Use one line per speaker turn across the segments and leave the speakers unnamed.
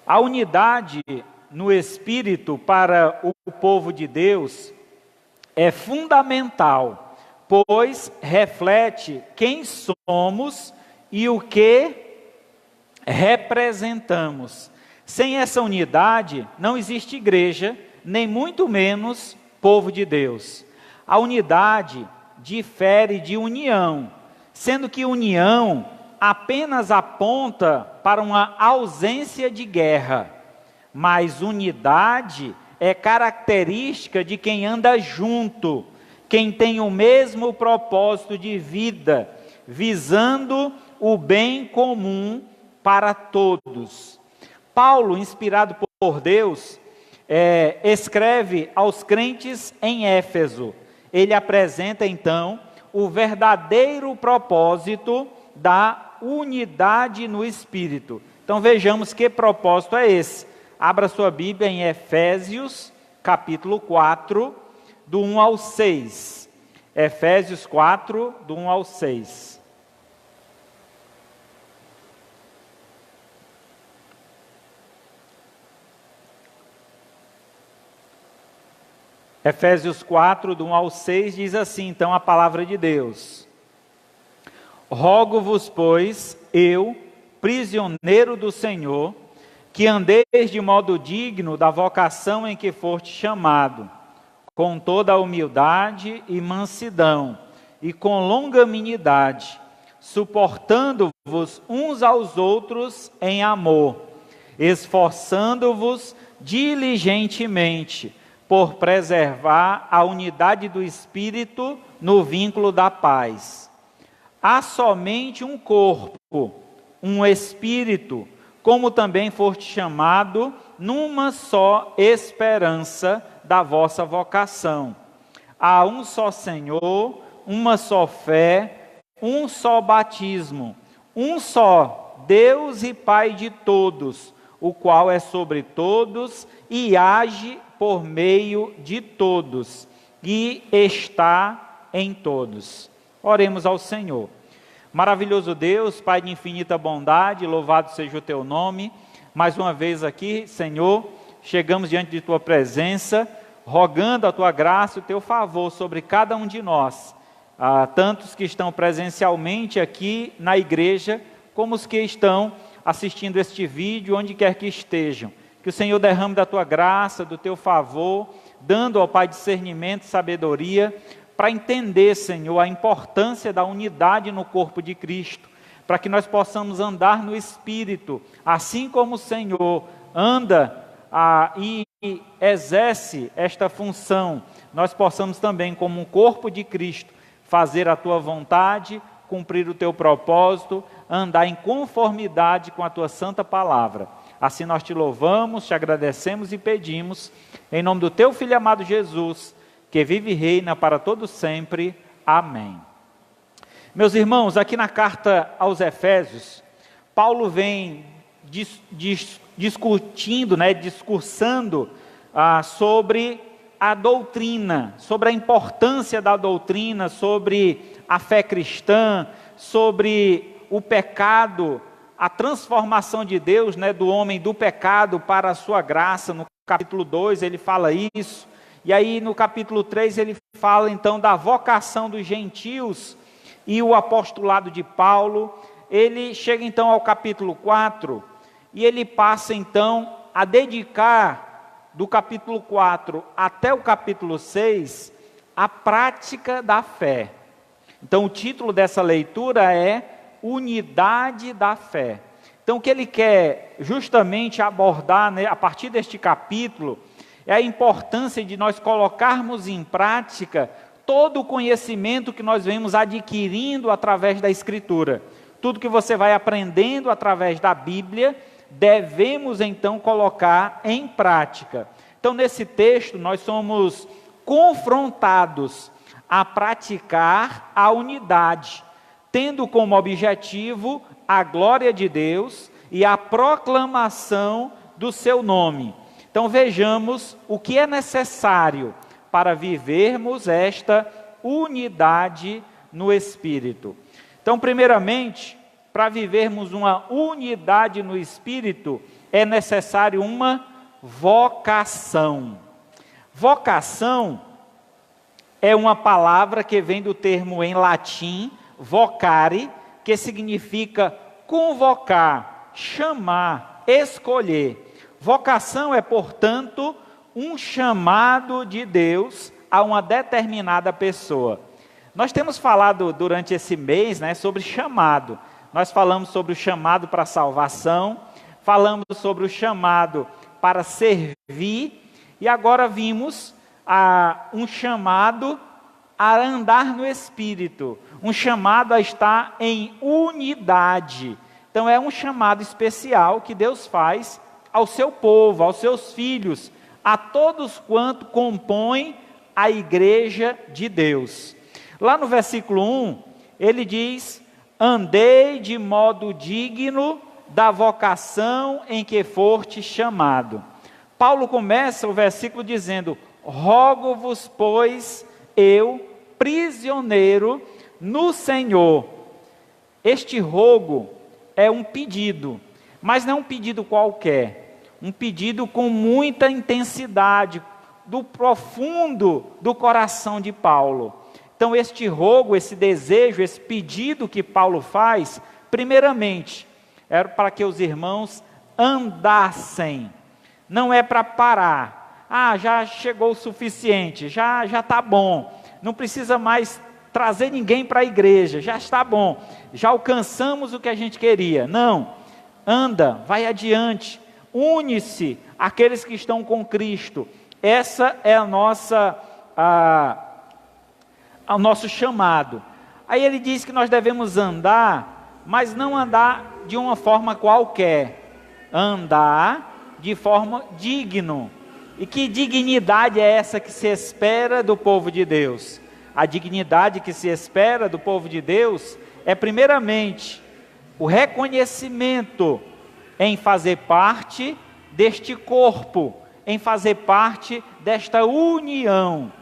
A unidade no Espírito para o povo de Deus é fundamental, pois reflete quem somos e o que representamos. Sem essa unidade, não existe igreja, nem muito menos povo de Deus. A unidade difere de união, sendo que união apenas aponta para uma ausência de guerra, mas unidade é característica de quem anda junto, quem tem o mesmo propósito de vida, visando o bem comum para todos. Paulo, inspirado por Deus, escreve aos crentes em Éfeso. Ele apresenta então o verdadeiro propósito da unidade no Espírito. Então vejamos que propósito é esse. Abra sua Bíblia em Efésios, capítulo 4, do 1 ao 6. Efésios 4, do 1 ao 6. Efésios 4, do 1 ao 6, diz assim, então, a palavra de Deus. Rogo-vos, pois, eu, prisioneiro do Senhor, que andeis de modo digno da vocação em que foste chamado, com toda a humildade e mansidão, e com longanimidade, suportando-vos uns aos outros em amor, esforçando-vos diligentemente, por preservar a unidade do Espírito no vínculo da paz. Há somente um corpo, um Espírito, como também foste chamado, numa só esperança da vossa vocação. Há um só Senhor, uma só fé, um só batismo, um só Deus e Pai de todos, o qual é sobre todos e age por meio de todos, e está em todos. Oremos ao Senhor. Maravilhoso Deus, Pai de infinita bondade, louvado seja o Teu nome. Mais uma vez aqui, Senhor, chegamos diante de Tua presença, rogando a Tua graça e o Teu favor sobre cada um de nós, tantos que estão presencialmente aqui na igreja, como os que estão assistindo este vídeo, onde quer que estejam. Que o Senhor derrame da Tua graça, do Teu favor, dando ao Pai discernimento e sabedoria, para entender, Senhor, a importância da unidade no corpo de Cristo, para que nós possamos andar no Espírito, assim como o Senhor anda e exerce esta função, nós possamos também, como um corpo de Cristo, fazer a Tua vontade, cumprir o Teu propósito, andar em conformidade com a Tua santa palavra. Assim nós Te louvamos, Te agradecemos e pedimos, em nome do Teu Filho amado Jesus, que vive e reina para todo sempre. Amém. Meus irmãos, aqui na carta aos Efésios, Paulo vem discutindo, discursando sobre a doutrina, sobre a importância da doutrina, sobre a fé cristã, sobre o pecado, a transformação de Deus, do homem do pecado para a sua graça. No capítulo 2 ele fala isso, e aí no capítulo 3 ele fala então da vocação dos gentios e o apostolado de Paulo. Ele chega então ao capítulo 4, e ele passa então a dedicar do capítulo 4 até o capítulo 6 a prática da fé. Então o título dessa leitura é Unidade da Fé. Então o que ele quer justamente abordar, a partir deste capítulo, é a importância de nós colocarmos em prática todo o conhecimento que nós vemos adquirindo através da Escritura. Tudo que você vai aprendendo através da Bíblia, devemos então colocar em prática. Então nesse texto nós somos confrontados a praticar a unidade, tendo como objetivo a glória de Deus e a proclamação do seu nome. Então vejamos o que é necessário para vivermos esta unidade no Espírito. Então, primeiramente, para vivermos uma unidade no Espírito, é necessário uma vocação. Vocação é uma palavra que vem do termo em latim, vocare, que significa convocar, chamar, escolher. Vocação é, portanto, um chamado de Deus a uma determinada pessoa. Nós temos falado durante esse mês, sobre chamado. Nós falamos sobre o chamado para a salvação, falamos sobre o chamado para servir, e agora vimos um chamado a andar no Espírito, um chamado a estar em unidade. Então é um chamado especial que Deus faz ao seu povo, aos seus filhos, a todos quanto compõem a igreja de Deus. Lá no versículo 1, ele diz: andei de modo digno da vocação em que foste chamado. Paulo começa o versículo dizendo: rogo-vos, pois, eu, prisioneiro no Senhor. Este rogo é um pedido, mas não é um pedido qualquer, um pedido com muita intensidade, do profundo do coração de Paulo. Então este rogo, esse desejo, esse pedido que Paulo faz, primeiramente, era para que os irmãos andassem, não é para parar. Já chegou o suficiente, já está bom, não precisa mais trazer ninguém para a igreja, já está bom, já alcançamos o que a gente queria. Não, anda, vai adiante, une-se àqueles que estão com Cristo. Essa é o nosso chamado. Aí ele diz que nós devemos andar, mas não andar de uma forma qualquer, andar de forma digna. E que dignidade é essa que se espera do povo de Deus? A dignidade que se espera do povo de Deus é, primeiramente, o reconhecimento em fazer parte deste corpo, em fazer parte desta união.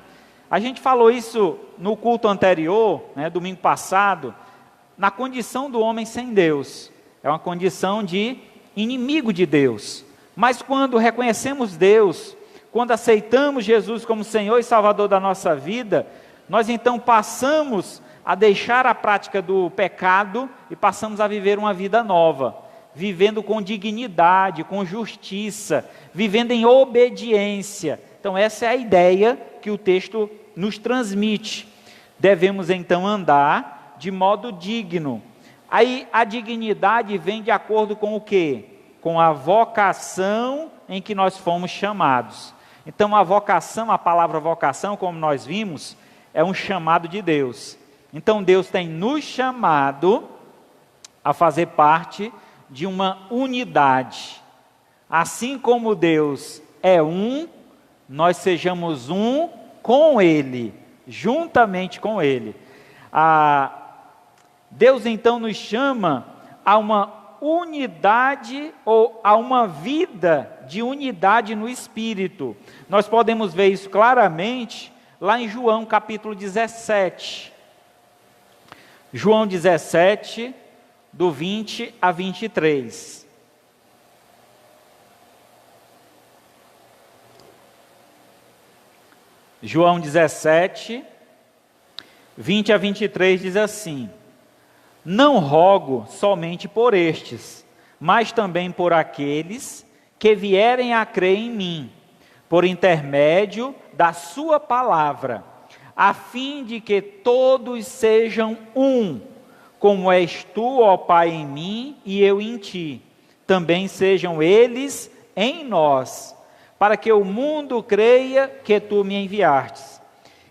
A gente falou isso no culto anterior, domingo passado, na condição do homem sem Deus. É uma condição de inimigo de Deus. Mas quando reconhecemos Deus, quando aceitamos Jesus como Senhor e Salvador da nossa vida, nós então passamos a deixar a prática do pecado e passamos a viver uma vida nova, vivendo com dignidade, com justiça, vivendo em obediência. Então essa é a ideia que o texto nos transmite. Devemos então andar de modo digno. Aí a dignidade vem de acordo com o quê? Com a vocação em que nós fomos chamados. Então a vocação, a palavra vocação, como nós vimos, é um chamado de Deus. Então Deus tem nos chamado a fazer parte de uma unidade. Assim como Deus é um, nós sejamos um com Ele, juntamente com Ele. Deus então nos chama a uma unidade ou a uma vida de unidade no Espírito. Nós podemos ver isso claramente lá em João capítulo 17. João 17, do 20 a 23. João 17, 20 a 23 diz assim: não rogo somente por estes, mas também por aqueles que vierem a crer em mim, por intermédio da sua palavra, a fim de que todos sejam um, como és tu, ó Pai, em mim e eu em ti, também sejam eles em nós, para que o mundo creia que tu me enviastes.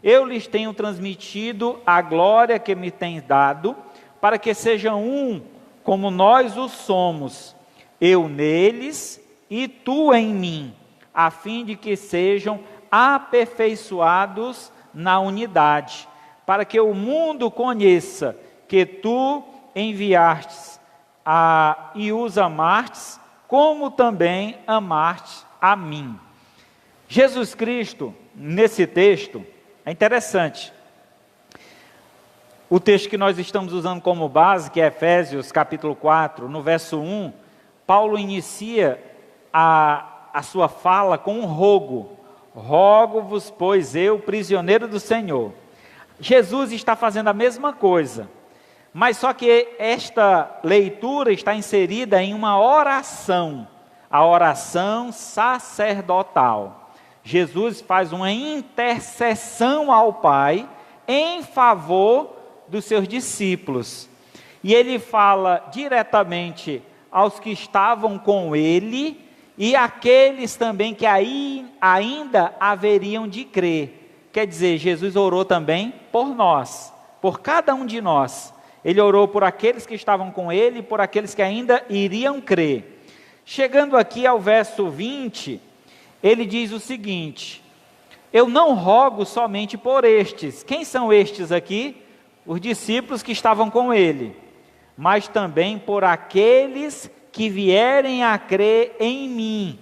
Eu lhes tenho transmitido a glória que me tens dado, para que sejam um, como nós o somos, eu neles e tu em mim, a fim de que sejam aperfeiçoados na unidade, para que o mundo conheça que tu enviastes e os amastes, como também amaste a mim. Jesus Cristo, nesse texto, é interessante. O texto que nós estamos usando como base, que é Efésios capítulo 4, no verso 1, Paulo inicia a sua fala com um rogo. Rogo-vos, pois eu, prisioneiro do Senhor. Jesus está fazendo a mesma coisa, mas só que esta leitura está inserida em uma oração, a oração sacerdotal. Jesus faz uma intercessão ao Pai em favor dos seus discípulos. E ele fala diretamente aos que estavam com ele e aqueles também que ainda haveriam de crer. Quer dizer, Jesus orou também por nós, por cada um de nós. Ele orou por aqueles que estavam com ele e por aqueles que ainda iriam crer. Chegando aqui ao verso 20, ele diz o seguinte: eu não rogo somente por estes. Quem são estes aqui? Os discípulos que estavam com ele, mas também por aqueles que vierem a crer em mim.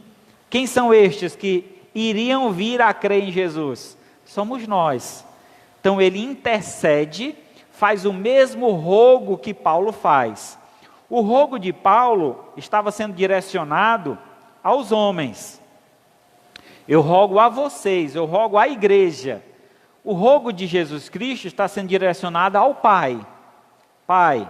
Quem são estes que iriam vir a crer em Jesus? Somos nós. Então ele intercede, faz o mesmo rogo que Paulo faz. O rogo de Paulo estava sendo direcionado aos homens. Eu rogo a vocês, eu rogo à igreja. O rogo de Jesus Cristo está sendo direcionado ao Pai. Pai,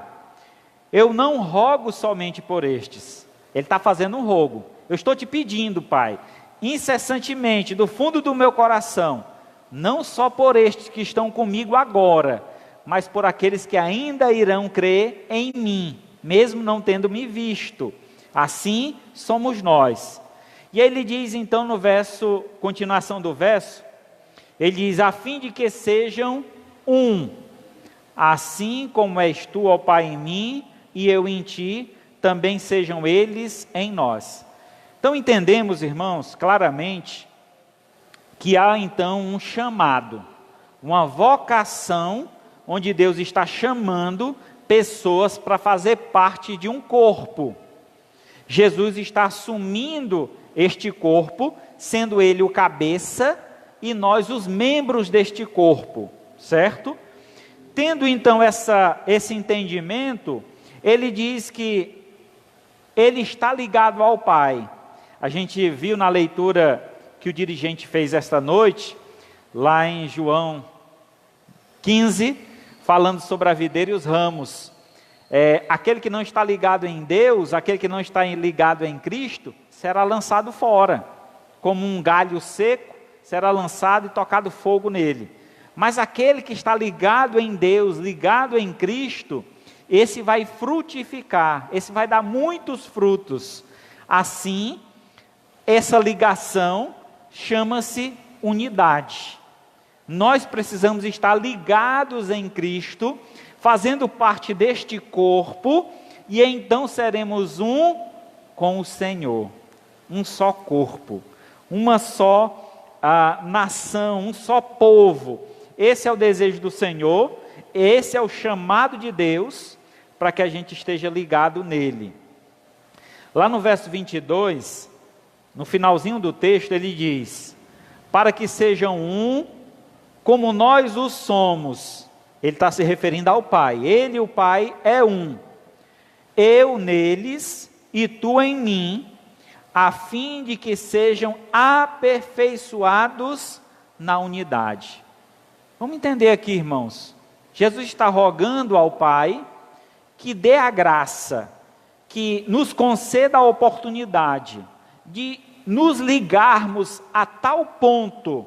eu não rogo somente por estes. Ele está fazendo um rogo. Eu estou te pedindo, Pai, incessantemente, do fundo do meu coração, não só por estes que estão comigo agora, mas por aqueles que ainda irão crer em mim, mesmo não tendo me visto. Assim somos nós. E ele diz então no verso, continuação do verso, ele diz: a fim de que sejam um, assim como és tu, ó Pai, em mim, e eu em ti, também sejam eles em nós. Então entendemos, irmãos, claramente, que há então um chamado, uma vocação, onde Deus está chamando pessoas para fazer parte de um corpo. Jesus está assumindo este corpo, sendo ele o cabeça, e nós os membros deste corpo, certo? Tendo então esse entendimento, ele diz que ele está ligado ao Pai. A gente viu na leitura que o dirigente fez esta noite, lá em João 15, falando sobre a videira e os ramos. Aquele que não está ligado em Deus, aquele que não está ligado em Cristo, será lançado fora, como um galho seco, será lançado e tocado fogo nele. Mas aquele que está ligado em Deus, ligado em Cristo, esse vai frutificar, esse vai dar muitos frutos. Assim, essa ligação chama-se unidade. Nós precisamos estar ligados em Cristo, fazendo parte deste corpo, e então seremos um com o Senhor, um só corpo, uma só nação, um só povo. Esse é o desejo do Senhor, esse é o chamado de Deus, para que a gente esteja ligado nele. Lá no verso 22, no finalzinho do texto, ele diz: para que sejam um, como nós o somos. Ele está se referindo ao Pai. Ele e o Pai é um. Eu neles e tu em mim, a fim de que sejam aperfeiçoados na unidade. Vamos entender aqui, irmãos. Jesus está rogando ao Pai que dê a graça, que nos conceda a oportunidade de nos ligarmos a tal ponto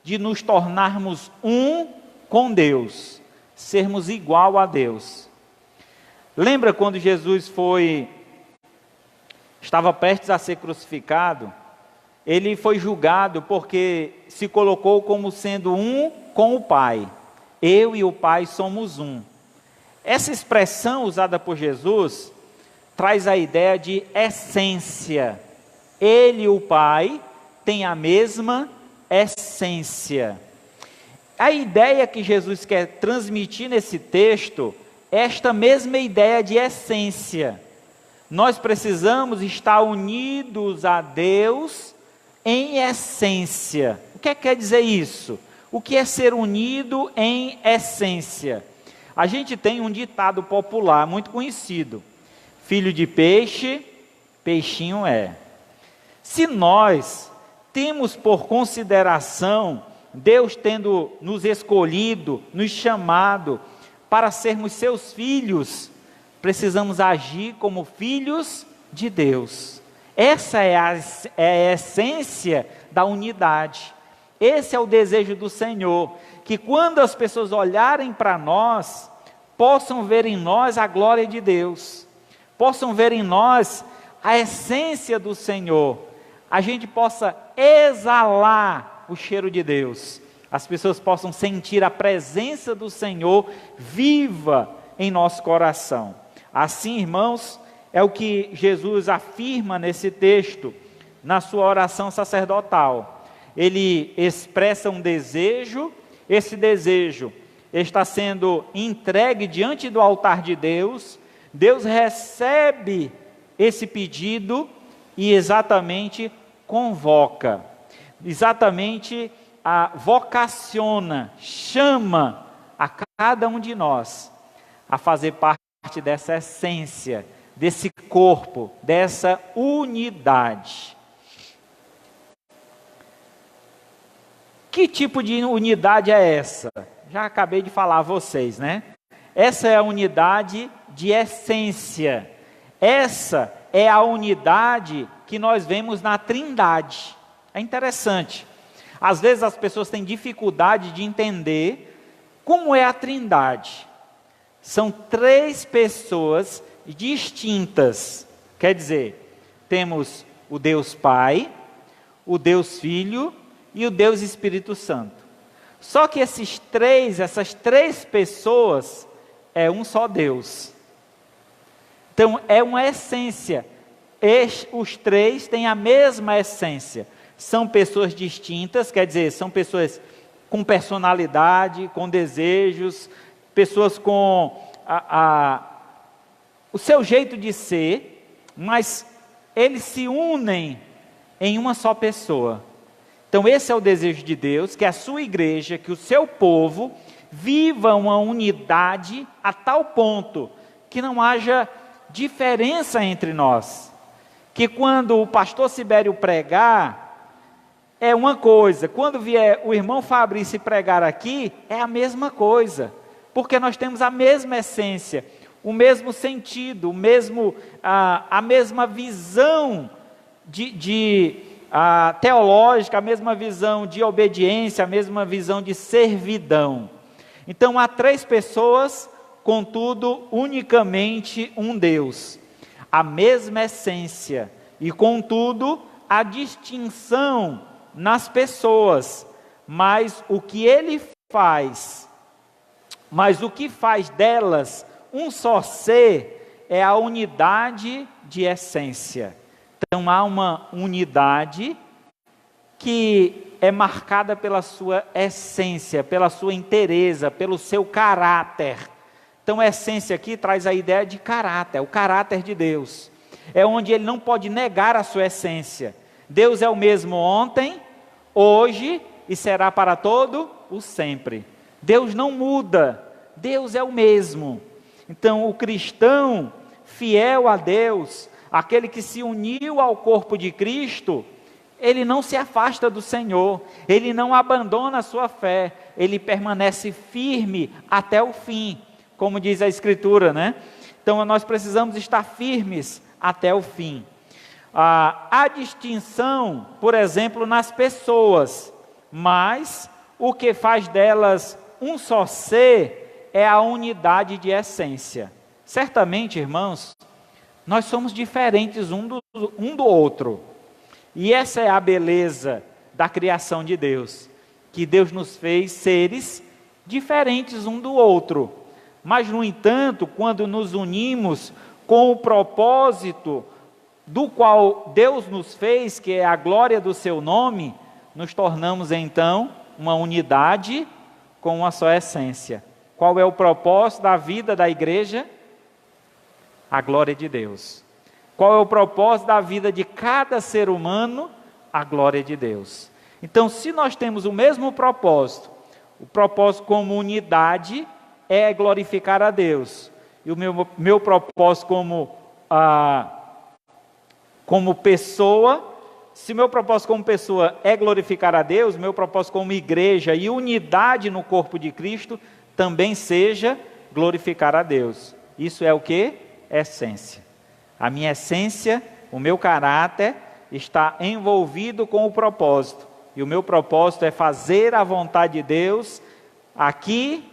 de nos tornarmos um com Deus, sermos igual a Deus. Lembra quando Jesus estava prestes a ser crucificado? Ele foi julgado porque se colocou como sendo um com o Pai. Eu e o Pai somos um. Essa expressão usada por Jesus traz a ideia de essência. Ele e o Pai têm a mesma essência. A ideia que Jesus quer transmitir nesse texto é esta mesma ideia de essência. Nós precisamos estar unidos a Deus em essência. O que quer dizer isso? O que é ser unido em essência? A gente tem um ditado popular muito conhecido: filho de peixe, peixinho é. Se nós temos por consideração Deus tendo nos escolhido, nos chamado para sermos seus filhos, precisamos agir como filhos de Deus. Essa é a essência da unidade. Esse é o desejo do Senhor, que quando as pessoas olharem para nós, possam ver em nós a glória de Deus, possam ver em nós a essência do Senhor, a gente possa exalar o cheiro de Deus, as pessoas possam sentir a presença do Senhor viva em nosso coração. Assim, irmãos, é o que Jesus afirma nesse texto, na sua oração sacerdotal. Ele expressa um desejo, esse desejo está sendo entregue diante do altar de Deus, Deus recebe esse pedido e exatamente convoca, exatamente vocaciona, chama a cada um de nós a fazer parte dessa essência, desse corpo, dessa unidade. Que tipo de unidade é essa? Já acabei de falar a vocês, né? Essa é a unidade de essência. Essa é a unidade que nós vemos na Trindade. É interessante. Às vezes as pessoas têm dificuldade de entender como é a Trindade. São 3 pessoas distintas. Quer dizer, temos o Deus Pai, o Deus Filho e o Deus Espírito Santo. Só que essas três pessoas é um só Deus. Então é uma essência. Os 3 têm a mesma essência. São pessoas distintas, quer dizer, são pessoas com personalidade, com desejos, pessoas com o seu jeito de ser, mas eles se unem em uma só pessoa. Então esse é o desejo de Deus, que a sua igreja, que o seu povo viva uma unidade a tal ponto que não haja diferença entre nós. Que quando o pastor Sibério pregar, é uma coisa, quando vier o irmão Fabrício pregar aqui, é a mesma coisa, porque nós temos a mesma essência, o mesmo sentido, a mesma visão teológica, a mesma visão de obediência, a mesma visão de servidão. Então há 3 pessoas, contudo, unicamente um Deus. A mesma essência e, contudo, a distinção nas pessoas, mas o que faz delas um só ser é a unidade de essência. Então há uma unidade que é marcada pela sua essência, pela sua inteireza, pelo seu caráter. Então a essência aqui traz a ideia de caráter, o caráter de Deus. É onde ele não pode negar a sua essência. Deus é o mesmo ontem, hoje e será para todo o sempre. Deus não muda, Deus é o mesmo. Então o cristão fiel a Deus, aquele que se uniu ao corpo de Cristo, ele não se afasta do Senhor, ele não abandona a sua fé, ele permanece firme até o fim, como diz a Escritura, né? Então nós precisamos estar firmes até o fim. Há distinção, por exemplo, nas pessoas, mas o que faz delas um só ser é a unidade de essência. Certamente, irmãos, nós somos diferentes um do outro. E essa é a beleza da criação de Deus, que Deus nos fez seres diferentes um do outro. Mas, no entanto, quando nos unimos com o propósito do qual Deus nos fez, que é a glória do seu nome, nos tornamos então uma unidade com uma só essência. Qual é o propósito da vida da igreja? A glória de Deus. Qual é o propósito da vida de cada ser humano? A glória de Deus. Então, se nós temos o mesmo propósito, o propósito como unidade é glorificar a Deus. E o meu propósito como pessoa se meu propósito como pessoa é glorificar a Deus, meu propósito como igreja e unidade no corpo de Cristo também seja glorificar a Deus. Isso é o que? Essência. A minha essência, o meu caráter está envolvido com o propósito. E o meu propósito é fazer a vontade de Deus aqui,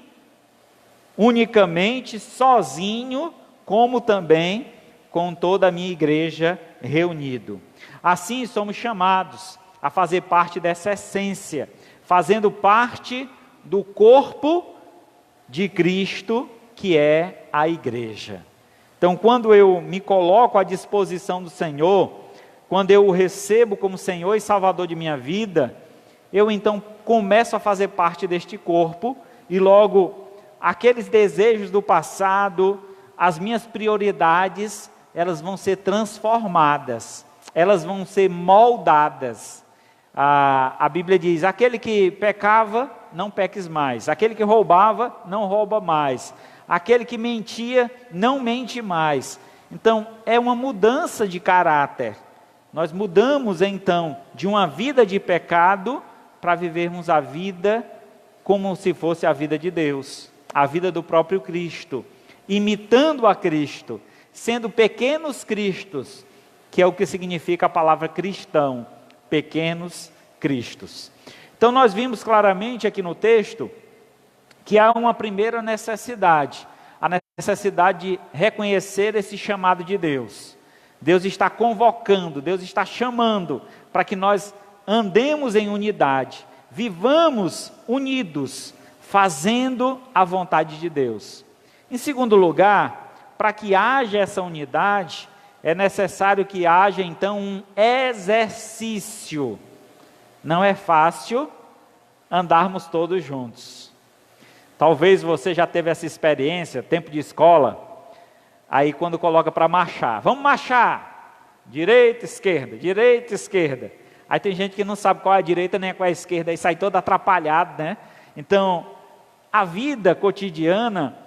unicamente, sozinho, como também com toda a minha igreja reunido. Assim somos chamados a fazer parte dessa essência, fazendo parte do corpo de Cristo, que é a igreja. Então, quando eu me coloco à disposição do Senhor, quando eu o recebo como Senhor e Salvador de minha vida, eu então começo a fazer parte deste corpo, e logo aqueles desejos do passado, as minhas prioridades, elas vão ser transformadas, elas vão ser moldadas. A Bíblia diz: aquele que pecava, não peques mais; aquele que roubava, não rouba mais; aquele que mentia, não mente mais. Então, é uma mudança de caráter. Nós mudamos então de uma vida de pecado para vivermos a vida como se fosse a vida de Deus, a vida do próprio Cristo, imitando a Cristo, sendo pequenos cristos, que é o que significa a palavra cristão, pequenos cristos. Então nós vimos claramente aqui no texto que há uma primeira necessidade, a necessidade de reconhecer esse chamado de Deus. Deus está convocando, Deus está chamando para que nós andemos em unidade, vivamos unidos, fazendo a vontade de Deus. Em segundo lugar, para que haja essa unidade, é necessário que haja então um exercício. Não é fácil andarmos todos juntos. Talvez você já teve essa experiência, tempo de escola, aí quando coloca para marchar, vamos marchar, direita, esquerda. Aí tem gente que não sabe qual é a direita nem qual é a esquerda, aí sai todo atrapalhado, né? Então, a vida cotidiana,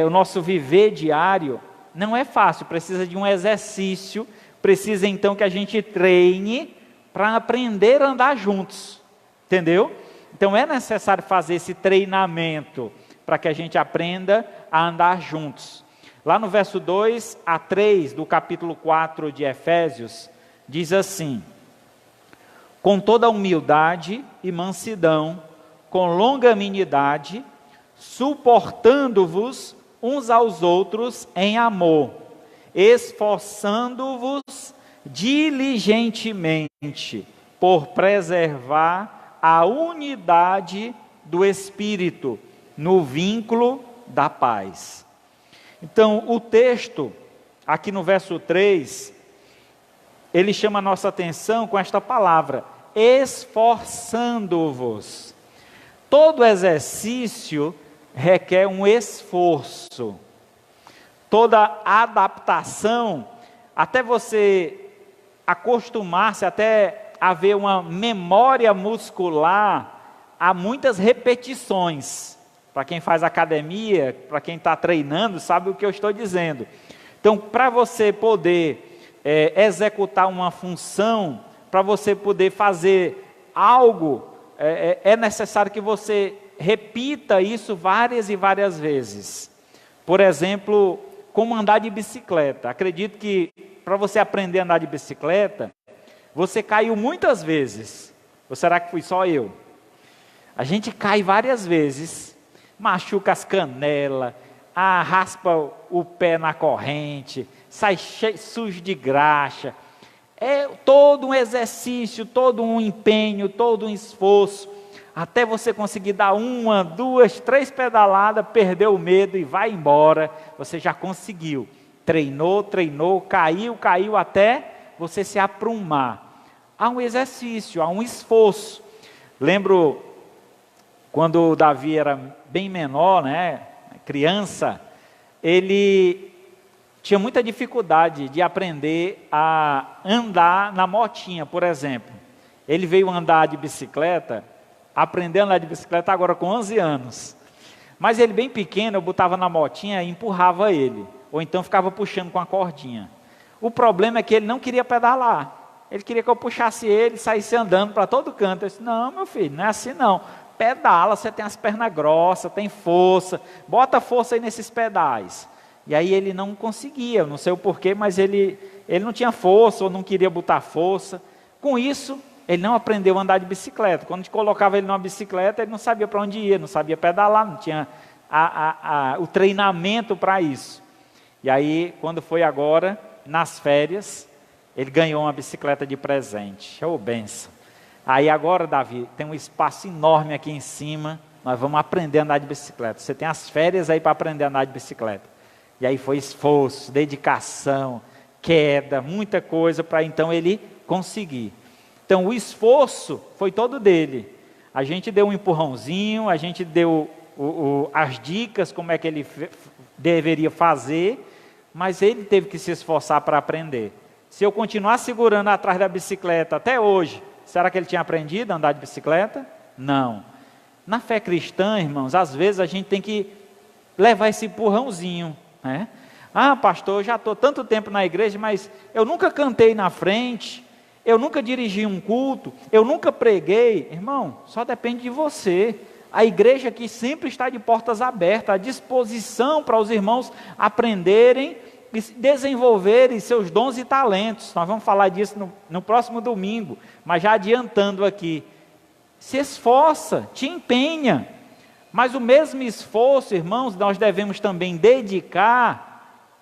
o nosso viver diário, não é fácil, precisa de um exercício, precisa então que a gente treine para aprender a andar juntos, entendeu? Então é necessário fazer esse treinamento para que a gente aprenda a andar juntos. Lá no verso 2 a 3 do capítulo 4 de Efésios, diz assim: com toda humildade e mansidão, com longanimidade, suportando-vos uns aos outros em amor, esforçando-vos diligentemente por preservar a unidade do Espírito no vínculo da paz. Então, o texto, aqui no verso 3, ele chama a nossa atenção com esta palavra, esforçando-vos. Todo exercício requer um esforço. Toda adaptação, até você acostumar-se, até haver uma memória muscular, há muitas repetições. Para quem faz academia, para quem está treinando, sabe o que eu estou dizendo. Então, para você poder executar uma função, para você poder fazer algo, é necessário que você repita isso várias e várias vezes. Por exemplo, como andar de bicicleta. Acredito que para você aprender a andar de bicicleta, você caiu muitas vezes. Ou será que fui só eu? A gente cai várias vezes, machuca as canelas, raspa o pé na corrente, sai sujo de graxa. É todo um exercício, todo um empenho, todo um esforço, até você conseguir dar 1, 2, 3 pedaladas, perder o medo e vai embora. Você já conseguiu. Treinou, caiu até você se aprumar. Há um exercício, há um esforço. Lembro quando o Davi era bem menor, né, criança, ele tinha muita dificuldade de aprender a andar na motinha, por exemplo. Ele veio andar de bicicleta, aprendeu a andar de bicicleta agora com 11 anos. Mas ele bem pequeno, eu botava na motinha e empurrava ele, ou então ficava puxando com a cordinha. O problema é que ele não queria pedalar. Ele queria que eu puxasse ele e saísse andando para todo canto. Eu disse, não, meu filho, não é assim não. Pedala, você tem as pernas grossas, tem força, bota força aí nesses pedais. E aí ele não conseguia, não sei o porquê, mas ele não tinha força ou não queria botar força. Com isso, ele não aprendeu a andar de bicicleta. Quando a gente colocava ele numa bicicleta, ele não sabia para onde ia, não sabia pedalar, não tinha o treinamento para isso. E aí, quando foi agora, nas férias, ele ganhou uma bicicleta de presente. Ô, benção. Aí agora, Davi, tem um espaço enorme aqui em cima, nós vamos aprender a andar de bicicleta. Você tem as férias aí para aprender a andar de bicicleta. E aí foi esforço, dedicação, queda, muita coisa para então ele conseguir. Então o esforço foi todo dele. A gente deu um empurrãozinho, a gente deu as dicas, como é que ele deveria fazer, mas ele teve que se esforçar para aprender. Se eu continuar segurando atrás da bicicleta até hoje, será que ele tinha aprendido a andar de bicicleta? Não. Na fé cristã, irmãos, às vezes a gente tem que levar esse empurrãozinho, né? Ah, pastor, eu já estou tanto tempo na igreja, mas eu nunca cantei na frente, eu nunca dirigi um culto, eu nunca preguei. Irmão, só depende de você. A igreja aqui sempre está de portas abertas, à disposição para os irmãos aprenderem e desenvolverem seus dons e talentos. Nós vamos falar disso no próximo domingo, mas já adiantando aqui. Se esforça, te empenha. Mas o mesmo esforço, irmãos, nós devemos também dedicar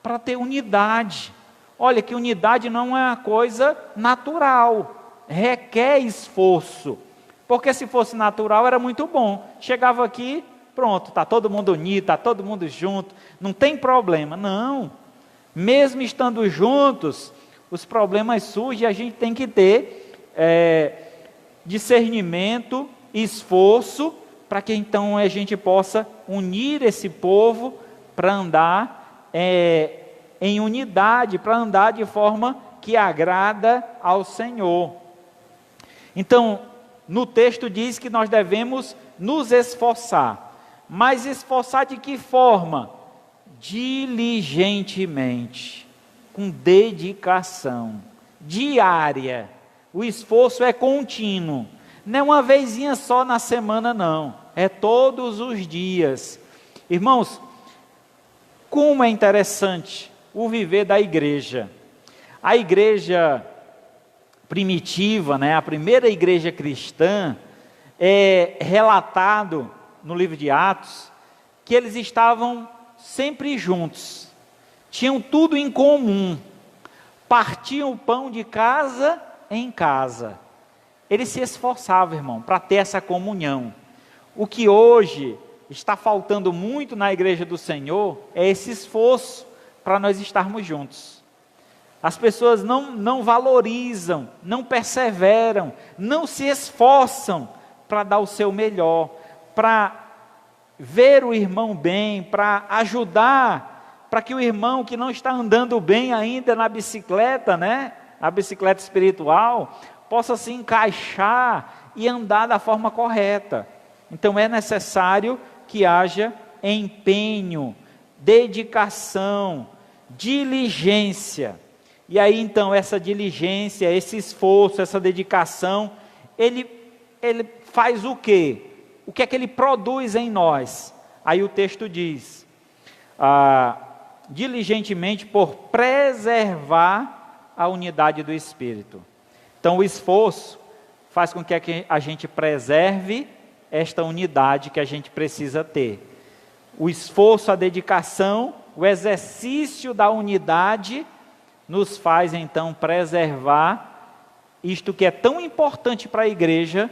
para ter unidade. Olha que unidade não é uma coisa natural, requer esforço. Porque se fosse natural era muito bom. Chegava aqui, pronto, está todo mundo unido, está todo mundo junto, não tem problema. Não, mesmo estando juntos, os problemas surgem e a gente tem que ter discernimento, esforço, para que então a gente possa unir esse povo para andar em unidade, para andar de forma que agrada ao Senhor. Então, no texto diz que nós devemos nos esforçar, mas esforçar de que forma? Diligentemente, com dedicação, diária. O esforço é contínuo. Não é uma vezinha só na semana, não. É todos os dias. Irmãos, como é interessante o viver da igreja. A igreja primitiva, né, a primeira igreja cristã, é relatado no livro de Atos, que eles estavam sempre juntos. Tinham tudo em comum. Partiam o pão de casa em casa. Eles se esforçavam, irmão, para ter essa comunhão. O que hoje está faltando muito na igreja do Senhor é esse esforço para nós estarmos juntos. As pessoas não valorizam, não perseveram, não se esforçam para dar o seu melhor, para ver o irmão bem, para ajudar, para que o irmão que não está andando bem ainda na bicicleta, né, a bicicleta espiritual, possa se encaixar e andar da forma correta. Então é necessário que haja empenho, dedicação, diligência. E aí então essa diligência, esse esforço, essa dedicação, ele faz o quê? O que é que ele produz em nós? Aí o texto diz, diligentemente por preservar a unidade do Espírito. Então o esforço faz com que a gente preserve esta unidade que a gente precisa ter. O esforço, a dedicação, o exercício da unidade nos faz então preservar isto que é tão importante para a igreja,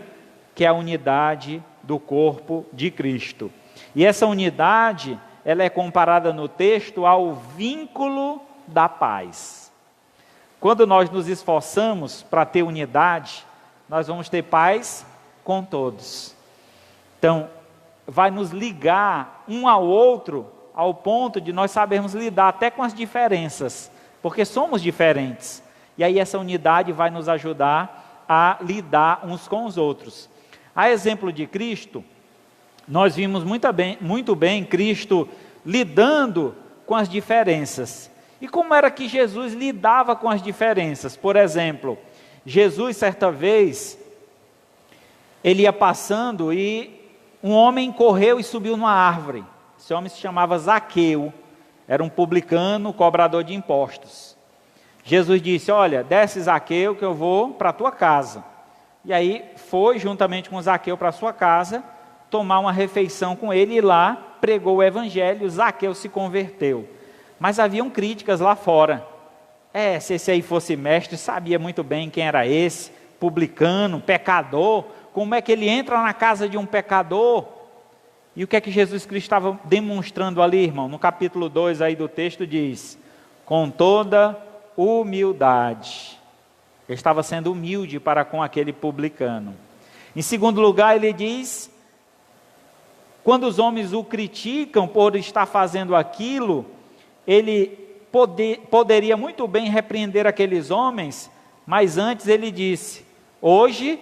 que é a unidade do corpo de Cristo. E essa unidade, ela é comparada no texto ao vínculo da paz. Quando nós nos esforçamos para ter unidade, nós vamos ter paz com todos. Então, vai nos ligar um ao outro, ao ponto de nós sabermos lidar até com as diferenças, porque somos diferentes. E aí essa unidade vai nos ajudar a lidar uns com os outros. A exemplo de Cristo, nós vimos muito bem Cristo lidando com as diferenças. E como era que Jesus lidava com as diferenças? Por exemplo, Jesus, certa vez, ele ia passando e um homem correu e subiu numa árvore. Esse homem se chamava Zaqueu, era um publicano, cobrador de impostos. Jesus disse: olha, desce Zaqueu que eu vou para a tua casa. E aí foi juntamente com Zaqueu para a sua casa, tomar uma refeição com ele, e lá pregou o evangelho. Zaqueu se converteu. Mas haviam críticas lá fora. Se esse aí fosse mestre, sabia muito bem quem era esse, publicano, pecador, como é que ele entra na casa de um pecador? E o que é que Jesus Cristo estava demonstrando ali, irmão? No capítulo 2 aí do texto diz: com toda humildade. Ele estava sendo humilde para com aquele publicano. Em segundo lugar, ele diz: quando os homens o criticam por estar fazendo aquilo, ele poderia muito bem repreender aqueles homens, mas antes ele disse: hoje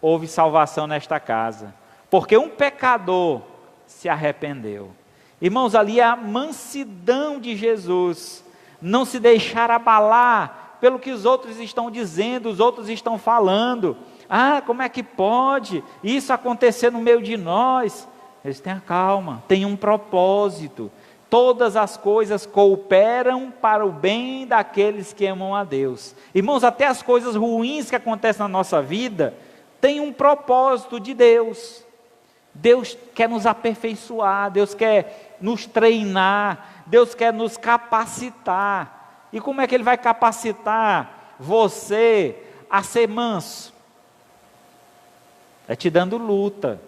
houve salvação nesta casa, porque um pecador se arrependeu. Irmãos, ali é a mansidão de Jesus, não se deixar abalar pelo que os outros estão dizendo, os outros estão falando. Como é que pode isso acontecer no meio de nós? Eles tenham calma, tem um propósito. Todas as coisas cooperam para o bem daqueles que amam a Deus. Irmãos, até as coisas ruins que acontecem na nossa vida têm um propósito de Deus. Deus quer nos aperfeiçoar, Deus quer nos treinar, Deus quer nos capacitar. E como é que Ele vai capacitar você a ser manso? É te dando luta,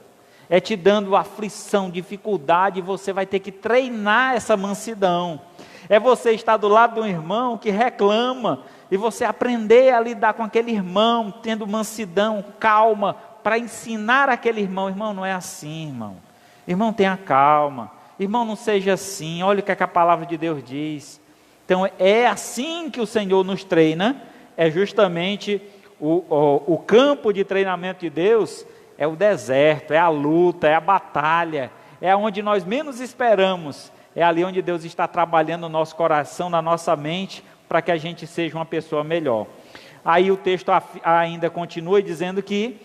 é te dando aflição, dificuldade, e você vai ter que treinar essa mansidão. É você estar do lado de um irmão que reclama, e você aprender a lidar com aquele irmão, tendo mansidão, calma, para ensinar aquele irmão: irmão, não é assim, irmão. Irmão, tenha calma. Irmão, não seja assim. Olha o que a palavra de Deus diz. Então, é assim que o Senhor nos treina. É justamente o campo de treinamento de Deus. É o deserto, é a luta, é a batalha, é onde nós menos esperamos. É ali onde Deus está trabalhando no nosso coração, na nossa mente, para que a gente seja uma pessoa melhor. Aí o texto ainda continua dizendo que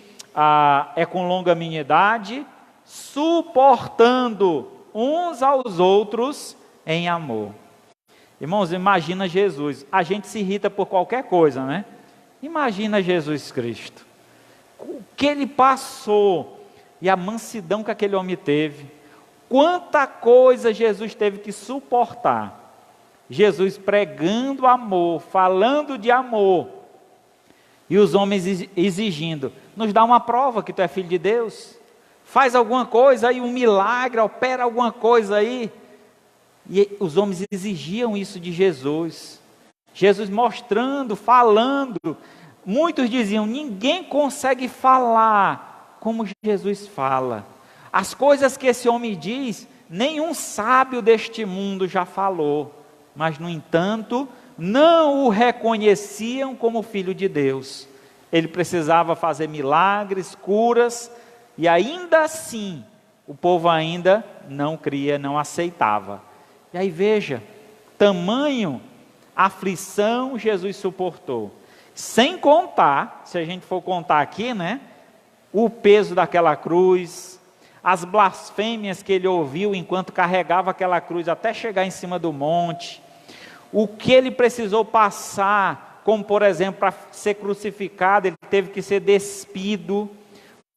é com longanimidade, suportando uns aos outros em amor. Irmãos, imagina Jesus. A gente se irrita por qualquer coisa, né? Imagina Jesus Cristo. O que Ele passou e a mansidão que aquele homem teve. Quanta coisa Jesus teve que suportar. Jesus pregando amor, falando de amor, e os homens exigindo: nos dá uma prova que tu é filho de Deus, faz alguma coisa aí, um milagre, opera alguma coisa aí. E os homens exigiam isso de Jesus. Jesus mostrando, falando. Muitos diziam: ninguém consegue falar como Jesus fala. As coisas que esse homem diz, nenhum sábio deste mundo já falou. Mas, no entanto, não o reconheciam como filho de Deus. Ele precisava fazer milagres, curas, e ainda assim, o povo ainda não cria, não aceitava. E aí veja, tamanho aflição Jesus suportou. Sem contar, se a gente for contar aqui, né, o peso daquela cruz, as blasfêmias que ele ouviu enquanto carregava aquela cruz até chegar em cima do monte, o que ele precisou passar, como por exemplo, para ser crucificado, ele teve que ser despido,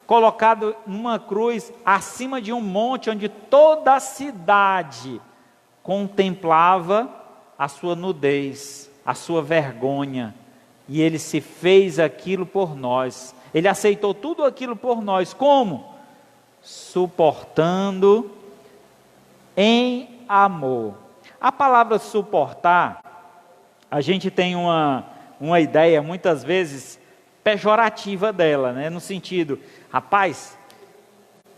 colocado numa cruz acima de um monte onde toda a cidade contemplava a sua nudez, a sua vergonha, e ele se fez aquilo por nós. Ele aceitou tudo aquilo por nós. Como? Suportando em amor. A palavra suportar, a gente tem uma ideia muitas vezes pejorativa dela, né? No sentido: rapaz,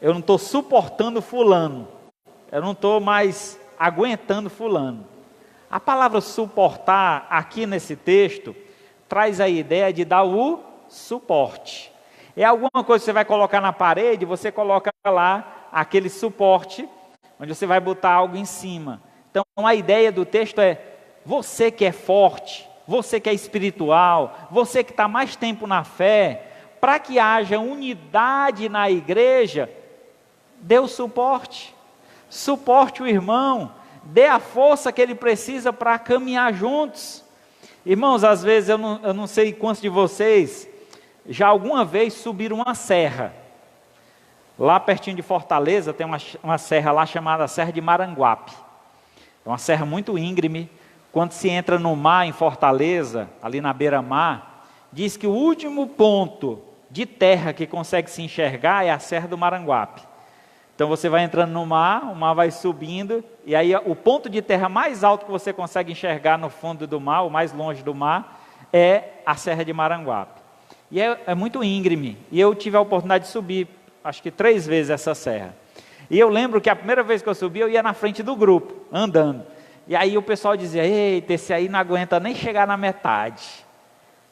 eu não estou suportando fulano, eu não estou mais aguentando fulano. A palavra suportar aqui nesse texto traz a ideia de dar o suporte. É alguma coisa que você vai colocar na parede, você coloca lá aquele suporte, onde você vai botar algo em cima. Então a ideia do texto é: você que é forte, você que é espiritual, você que está mais tempo na fé, para que haja unidade na igreja, dê o suporte. Suporte o irmão, dê a força que ele precisa para caminhar juntos. Irmãos, às vezes eu não sei quantos de vocês já alguma vez subiram uma serra. Lá pertinho de Fortaleza tem uma serra lá chamada Serra de Maranguape. É uma serra muito íngreme. Quando se entra no mar em Fortaleza, ali na beira-mar, diz que o último ponto de terra que consegue se enxergar é a Serra do Maranguape. Então você vai entrando no mar, o mar vai subindo, e aí o ponto de terra mais alto que você consegue enxergar no fundo do mar, o mais longe do mar, é a Serra de Maranguape. E é muito íngreme, e eu tive a oportunidade de subir, acho que 3 vezes essa serra. E eu lembro que a primeira vez que eu subi, eu ia na frente do grupo, andando. E aí o pessoal dizia, eita, esse aí não aguenta nem chegar na metade.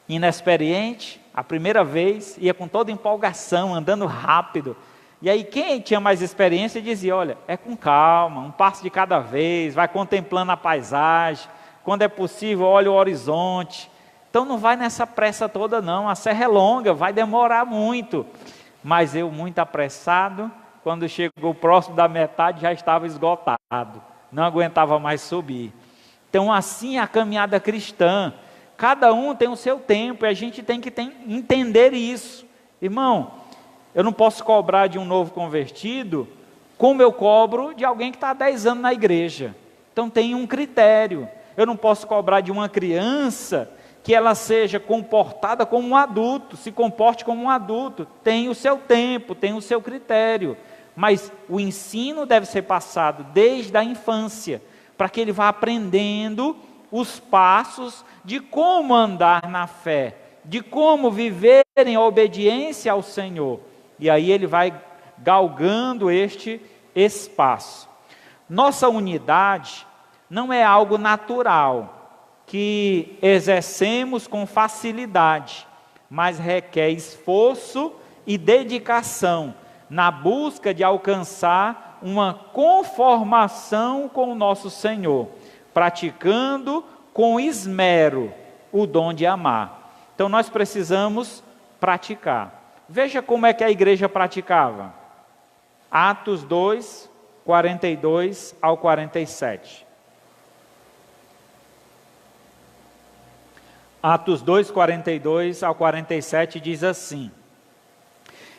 Inexperiente, a primeira vez, ia com toda empolgação, andando rápido. E aí quem tinha mais experiência dizia, olha, é com calma, um passo de cada vez, vai contemplando a paisagem, quando é possível, olha o horizonte. Então não vai nessa pressa toda não, a serra é longa, vai demorar muito. Mas eu, muito apressado, quando chegou próximo da metade, já estava esgotado, não aguentava mais subir. Então assim é a caminhada cristã, cada um tem o seu tempo, e a gente tem que entender isso. Irmão, eu não posso cobrar de um novo convertido como eu cobro de alguém que está há 10 anos na igreja. Então tem um critério. Eu não posso cobrar de uma criança que ela seja comportada como um adulto, se comporte como um adulto. Tem o seu tempo, tem o seu critério. Mas o ensino deve ser passado desde a infância, para que ele vá aprendendo os passos de como andar na fé, de como viver em obediência ao Senhor. E aí ele vai galgando este espaço. Nossa unidade não é algo natural, que exercemos com facilidade, mas requer esforço e dedicação na busca de alcançar uma conformação com o nosso Senhor, praticando com esmero o dom de amar. Então nós precisamos praticar. Veja como é que a igreja praticava. Atos 2, 42 ao 47. Atos 2, 42 ao 47 diz assim: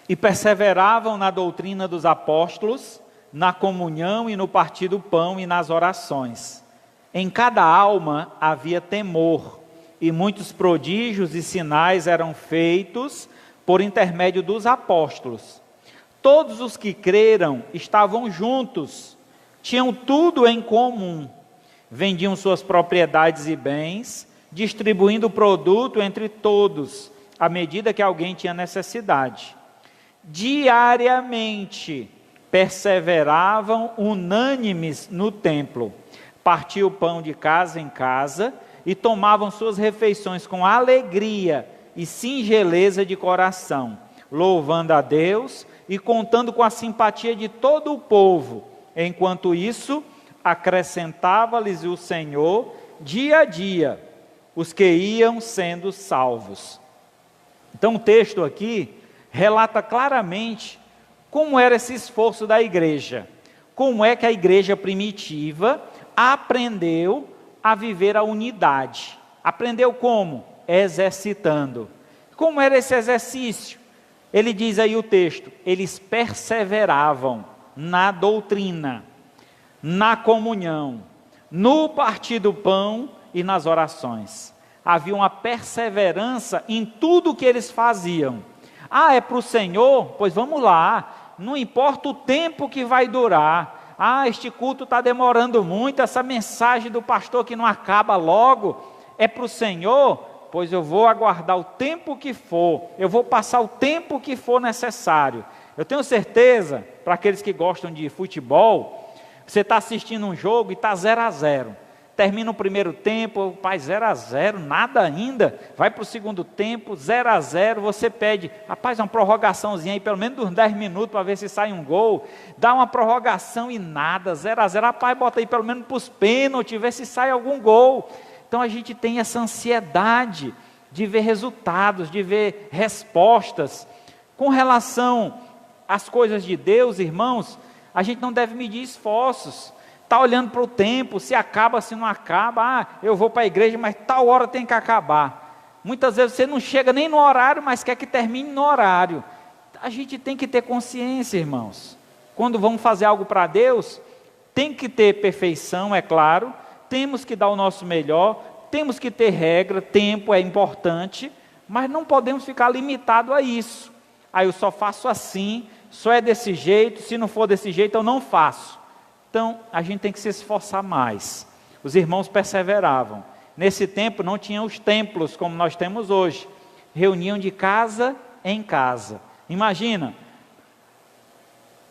E perseveravam na doutrina dos apóstolos, na comunhão e no partir do pão e nas orações. Em cada alma havia temor, e muitos prodígios e sinais eram feitos por intermédio dos apóstolos. Todos os que creram estavam juntos, tinham tudo em comum, vendiam suas propriedades e bens, distribuindo o produto entre todos, à medida que alguém tinha necessidade. Diariamente perseveravam unânimes no templo, partiam o pão de casa em casa e tomavam suas refeições com alegria e singeleza de coração, louvando a Deus e contando com a simpatia de todo o povo. Enquanto isso, acrescentava-lhes o Senhor dia a dia os que iam sendo salvos. Então o texto aqui relata claramente como era esse esforço da igreja, como é que a igreja primitiva aprendeu a viver a unidade. Aprendeu como? Exercitando. Como era esse exercício? Ele diz aí o texto, eles perseveravam na doutrina, na comunhão, no partir do pão e nas orações. Havia uma perseverança em tudo que eles faziam. Ah, é para o Senhor? Pois vamos lá, não importa o tempo que vai durar. Ah, este culto está demorando muito, essa mensagem do pastor que não acaba logo, é para o Senhor? Pois eu vou aguardar o tempo que for, eu vou passar o tempo que for necessário. Eu tenho certeza, para aqueles que gostam de futebol, você está assistindo um jogo e está 0-0. Termina o primeiro tempo, pai, 0-0, nada ainda. Vai para o segundo tempo, 0-0, você pede, rapaz, uma prorrogaçãozinha aí, pelo menos uns 10 minutos para ver se sai um gol. Dá uma prorrogação e nada, 0-0, rapaz, bota aí pelo menos para os pênaltis, vê se sai algum gol. Então a gente tem essa ansiedade de ver resultados, de ver respostas. Com relação às coisas de Deus, irmãos, a gente não deve medir esforços. Está olhando para o tempo, se acaba, se não acaba. Eu vou para a igreja, mas tal hora tem que acabar. Muitas vezes você não chega nem no horário, mas quer que termine no horário. A gente tem que ter consciência, irmãos. Quando vamos fazer algo para Deus, tem que ter perfeição, é claro. Temos que dar o nosso melhor. Temos que ter regra, tempo é importante. Mas não podemos ficar limitados a isso. Eu só faço assim, só é desse jeito. Se não for desse jeito, eu não faço. Então, a gente tem que se esforçar mais. Os irmãos perseveravam. Nesse tempo não tinha os templos como nós temos hoje. Reuniam de casa em casa. Imagina,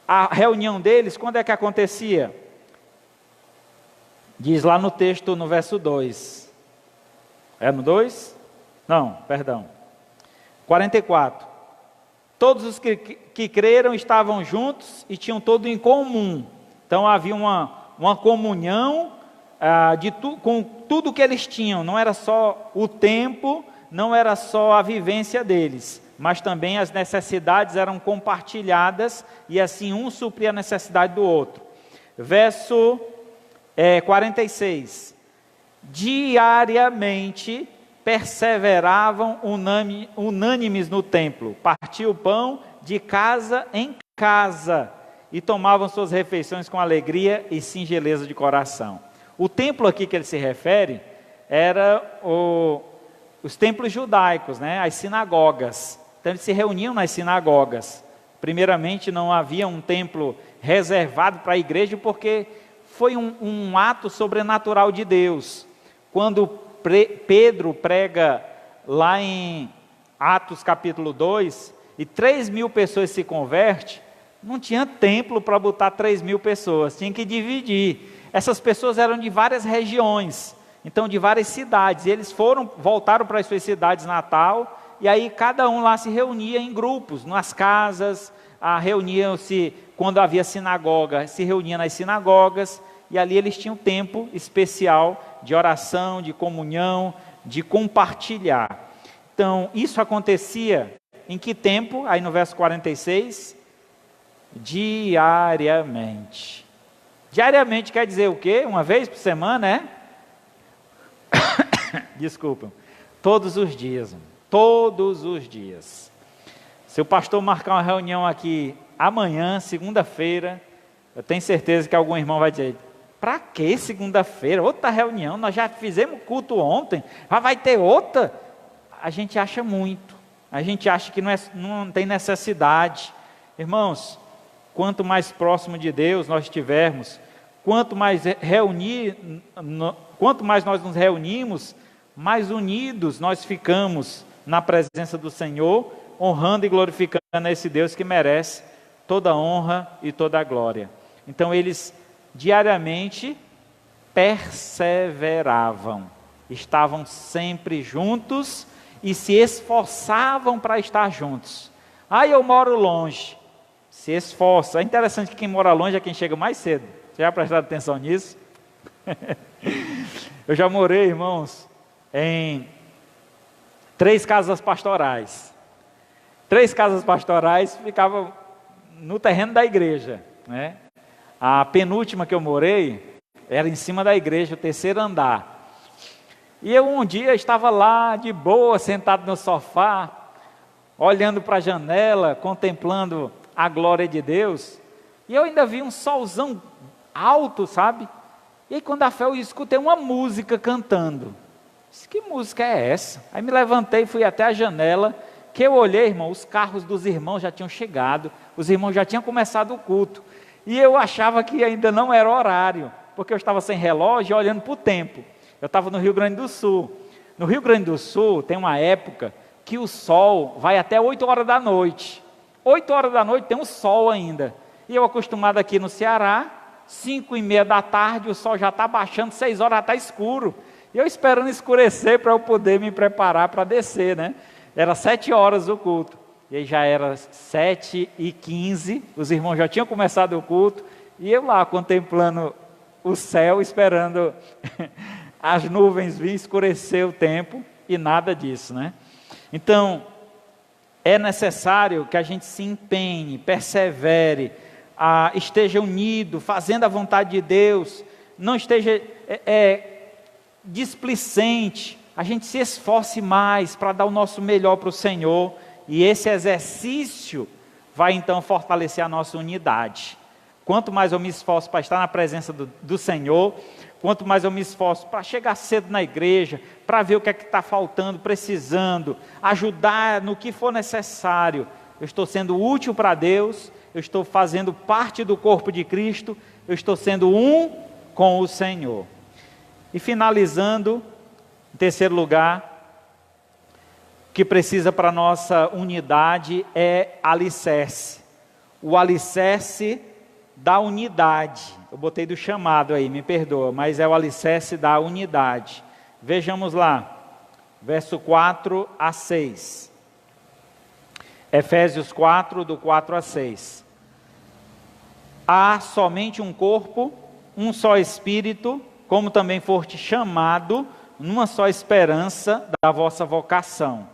a reunião deles, quando é que acontecia? Diz lá no texto, no verso 2. É no 2? Não, perdão. 44. Todos os que creram estavam juntos e tinham tudo em comum. Então havia uma comunhão com tudo que eles tinham. Não era só o tempo, não era só a vivência deles, mas também as necessidades eram compartilhadas e assim um supria a necessidade do outro. Verso 46. Diariamente perseveravam unânimes no templo, partiam o pão de casa em casa e tomavam suas refeições com alegria e singeleza de coração. O templo aqui que ele se refere era os templos judaicos, né? As sinagogas. Então eles se reuniam nas sinagogas. Primeiramente não havia um templo reservado para a igreja porque foi um ato sobrenatural de Deus. Quando Pedro prega lá em Atos capítulo 2 e 3.000 pessoas se convertem, não tinha templo para botar 3.000 pessoas, tinha que dividir. Essas pessoas eram de várias regiões, então de várias cidades, e eles voltaram para as suas cidades natal, e aí cada um lá se reunia em grupos, nas casas, reuniam-se, quando havia sinagoga, se reuniam nas sinagogas, e ali eles tinham tempo especial de oração, de comunhão, de compartilhar. Então, isso acontecia em que tempo? Aí no verso 46, diariamente. Diariamente quer dizer o quê? Uma vez por semana, é? Desculpa. Todos os dias. Todos os dias. Se o pastor marcar uma reunião aqui amanhã, segunda-feira, eu tenho certeza que algum irmão vai dizer: para que segunda-feira? Outra reunião? Nós já fizemos culto ontem, já vai ter outra? A gente acha muito. A gente acha que não tem necessidade. Irmãos, quanto mais próximo de Deus nós estivermos, quanto mais nós nos reunimos, mais unidos nós ficamos na presença do Senhor, honrando e glorificando esse Deus que merece toda a honra e toda a glória. Então eles diariamente perseveravam, estavam sempre juntos e se esforçavam para estar juntos. Eu moro longe. Se esforça. É interessante que quem mora longe é quem chega mais cedo. Você já prestaram atenção nisso? Eu já morei, irmãos, em 3 casas pastorais. 3 casas pastorais ficavam no terreno da igreja, né? A penúltima que eu morei era em cima da igreja, o 3º andar. E eu um dia estava lá de boa, sentado no sofá, olhando para a janela, contemplando a glória de Deus, e eu ainda vi um solzão alto, sabe? E aí quando eu escutei uma música cantando. Disse: que música é essa? Aí me levantei e fui até a janela, que eu olhei, irmão, os carros dos irmãos já tinham chegado, os irmãos já tinham começado o culto, e eu achava que ainda não era horário, porque eu estava sem relógio, olhando para o tempo. Eu estava no Rio Grande do Sul. No Rio Grande do Sul tem uma época que o sol vai até 8 horas da noite. 8 horas da noite tem um sol ainda. E eu acostumado aqui no Ceará, 5:30 da tarde, o sol já está baixando, 6 horas já está escuro. E eu esperando escurecer para eu poder me preparar para descer, né? Era 7 horas o culto. E aí já era 7:15, os irmãos já tinham começado o culto. E eu lá contemplando o céu, esperando as nuvens vinham escurecer o tempo e nada disso, né? Então, é necessário que a gente se empenhe, persevere, esteja unido, fazendo a vontade de Deus, não esteja displicente, a gente se esforce mais para dar o nosso melhor para o Senhor, e esse exercício vai então fortalecer a nossa unidade. Quanto mais eu me esforço para estar na presença do Senhor, quanto mais eu me esforço para chegar cedo na igreja, para ver o que é que está faltando, precisando, ajudar no que for necessário, eu estou sendo útil para Deus, eu estou fazendo parte do corpo de Cristo, eu estou sendo um com o Senhor. E finalizando, em terceiro lugar, o que precisa para a nossa unidade é alicerce. O alicerce da unidade. Eu botei do chamado aí, me perdoa, mas é o alicerce da unidade. Vejamos lá, verso 4 a 6. Efésios 4, do 4 a 6. Há somente um corpo, um só Espírito, como também foste chamado, numa só esperança da vossa vocação.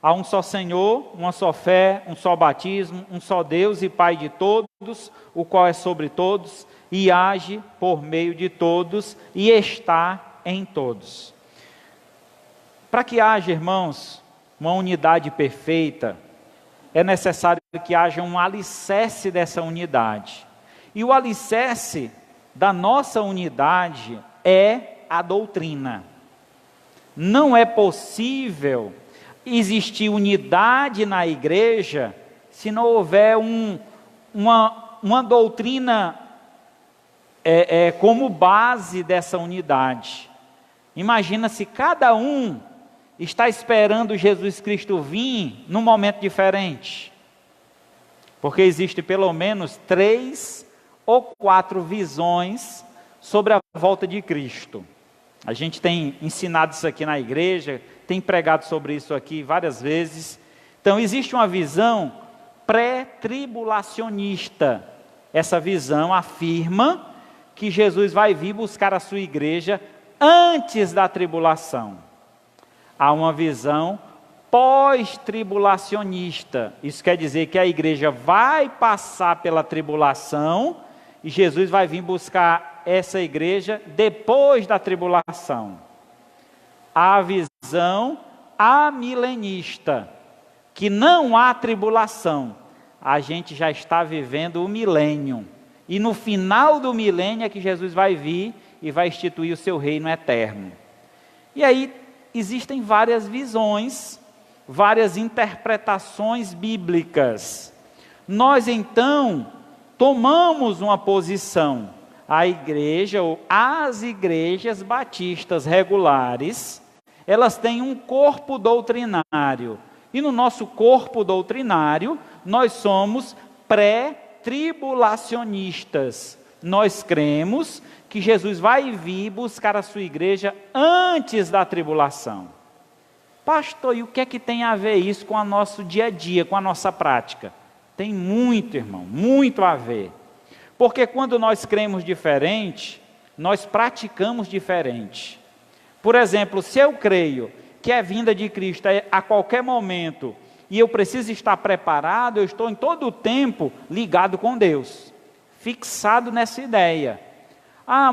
Há um só Senhor, uma só fé, um só batismo, um só Deus e Pai de todos, o qual é sobre todos, e age por meio de todos, e está em todos. Para que haja, irmãos, uma unidade perfeita, é necessário que haja um alicerce dessa unidade. E o alicerce da nossa unidade é a doutrina. Não é possível existir unidade na igreja se não houver uma doutrina como base dessa unidade. Imagina se cada um está esperando Jesus Cristo vir num momento diferente, porque existe pelo menos 3 ou 4 visões sobre a volta de Cristo. A gente tem ensinado isso aqui na igreja, tem pregado sobre isso aqui várias vezes. Então existe uma visão pré-tribulacionista. Essa visão afirma que Jesus vai vir buscar a sua igreja antes da tribulação. Há uma visão pós-tribulacionista. Isso quer dizer que a igreja vai passar pela tribulação e Jesus vai vir buscar essa igreja depois da tribulação. Há a visão amilenista, que não há tribulação. A gente já está vivendo o milênio. E no final do milênio é que Jesus vai vir e vai instituir o seu reino eterno. E aí existem várias visões, várias interpretações bíblicas. Nós então tomamos uma posição. A igreja, ou as igrejas batistas regulares, elas têm um corpo doutrinário. E no nosso corpo doutrinário, nós somos pré-tribulacionistas. Nós cremos que Jesus vai vir buscar a sua igreja antes da tribulação. Pastor, e o que é que tem a ver isso com o nosso dia a dia, com a nossa prática? Tem muito, irmão, muito a ver. Porque quando nós cremos diferente, nós praticamos diferente. Por exemplo, se eu creio que a vinda de Cristo é a qualquer momento, e eu preciso estar preparado, eu estou em todo o tempo ligado com Deus, fixado nessa ideia.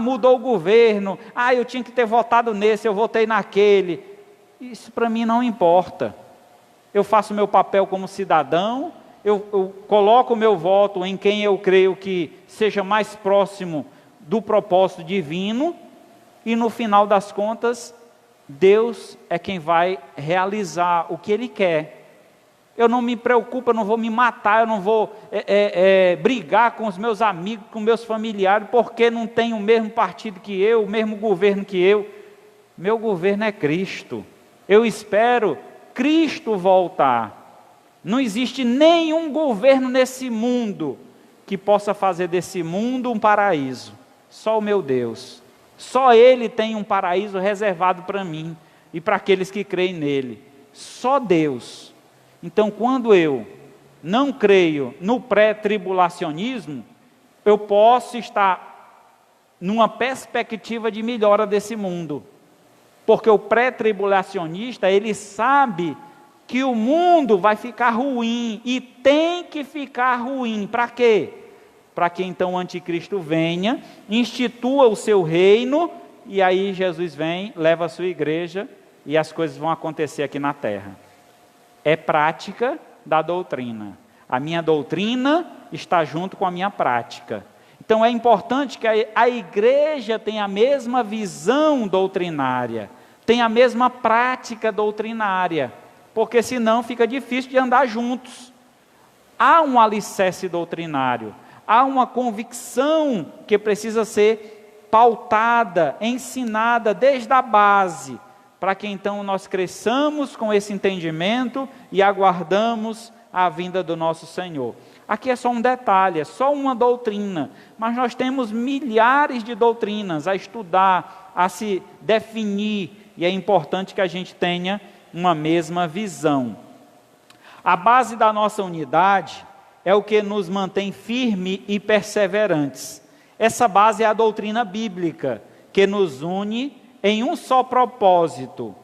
Mudou o governo, eu tinha que ter votado nesse, eu votei naquele. Isso para mim não importa. Eu faço o meu papel como cidadão, eu coloco o meu voto em quem eu creio que seja mais próximo do propósito divino, e no final das contas, Deus é quem vai realizar o que Ele quer. Eu não me preocupo, eu não vou me matar, eu não vou brigar com os meus amigos, com meus familiares, porque não tem o mesmo partido que eu, o mesmo governo que eu. Meu governo é Cristo. Eu espero Cristo voltar. Não existe nenhum governo nesse mundo que possa fazer desse mundo um paraíso. Só o meu Deus. Só Ele tem um paraíso reservado para mim e para aqueles que creem nele. Só Deus. Então, quando eu não creio no pré-tribulacionismo, eu posso estar numa perspectiva de melhora desse mundo. Porque o pré-tribulacionista, ele sabe que o mundo vai ficar ruim, e tem que ficar ruim. Para quê? Para que então o anticristo venha, institua o seu reino, e aí Jesus vem, leva a sua igreja, e as coisas vão acontecer aqui na terra. É prática da doutrina. A minha doutrina está junto com a minha prática. Então é importante que a igreja tenha a mesma visão doutrinária, tenha a mesma prática doutrinária, porque senão fica difícil de andar juntos. Há um alicerce doutrinário, há uma convicção que precisa ser pautada, ensinada desde a base, para que então nós cresçamos com esse entendimento e aguardamos a vinda do nosso Senhor. Aqui é só um detalhe, é só uma doutrina, mas nós temos milhares de doutrinas a estudar, a se definir, e é importante que a gente tenha uma mesma visão. A base da nossa unidade é o que nos mantém firmes e perseverantes. Essa base é a doutrina bíblica, que nos une em um só propósito,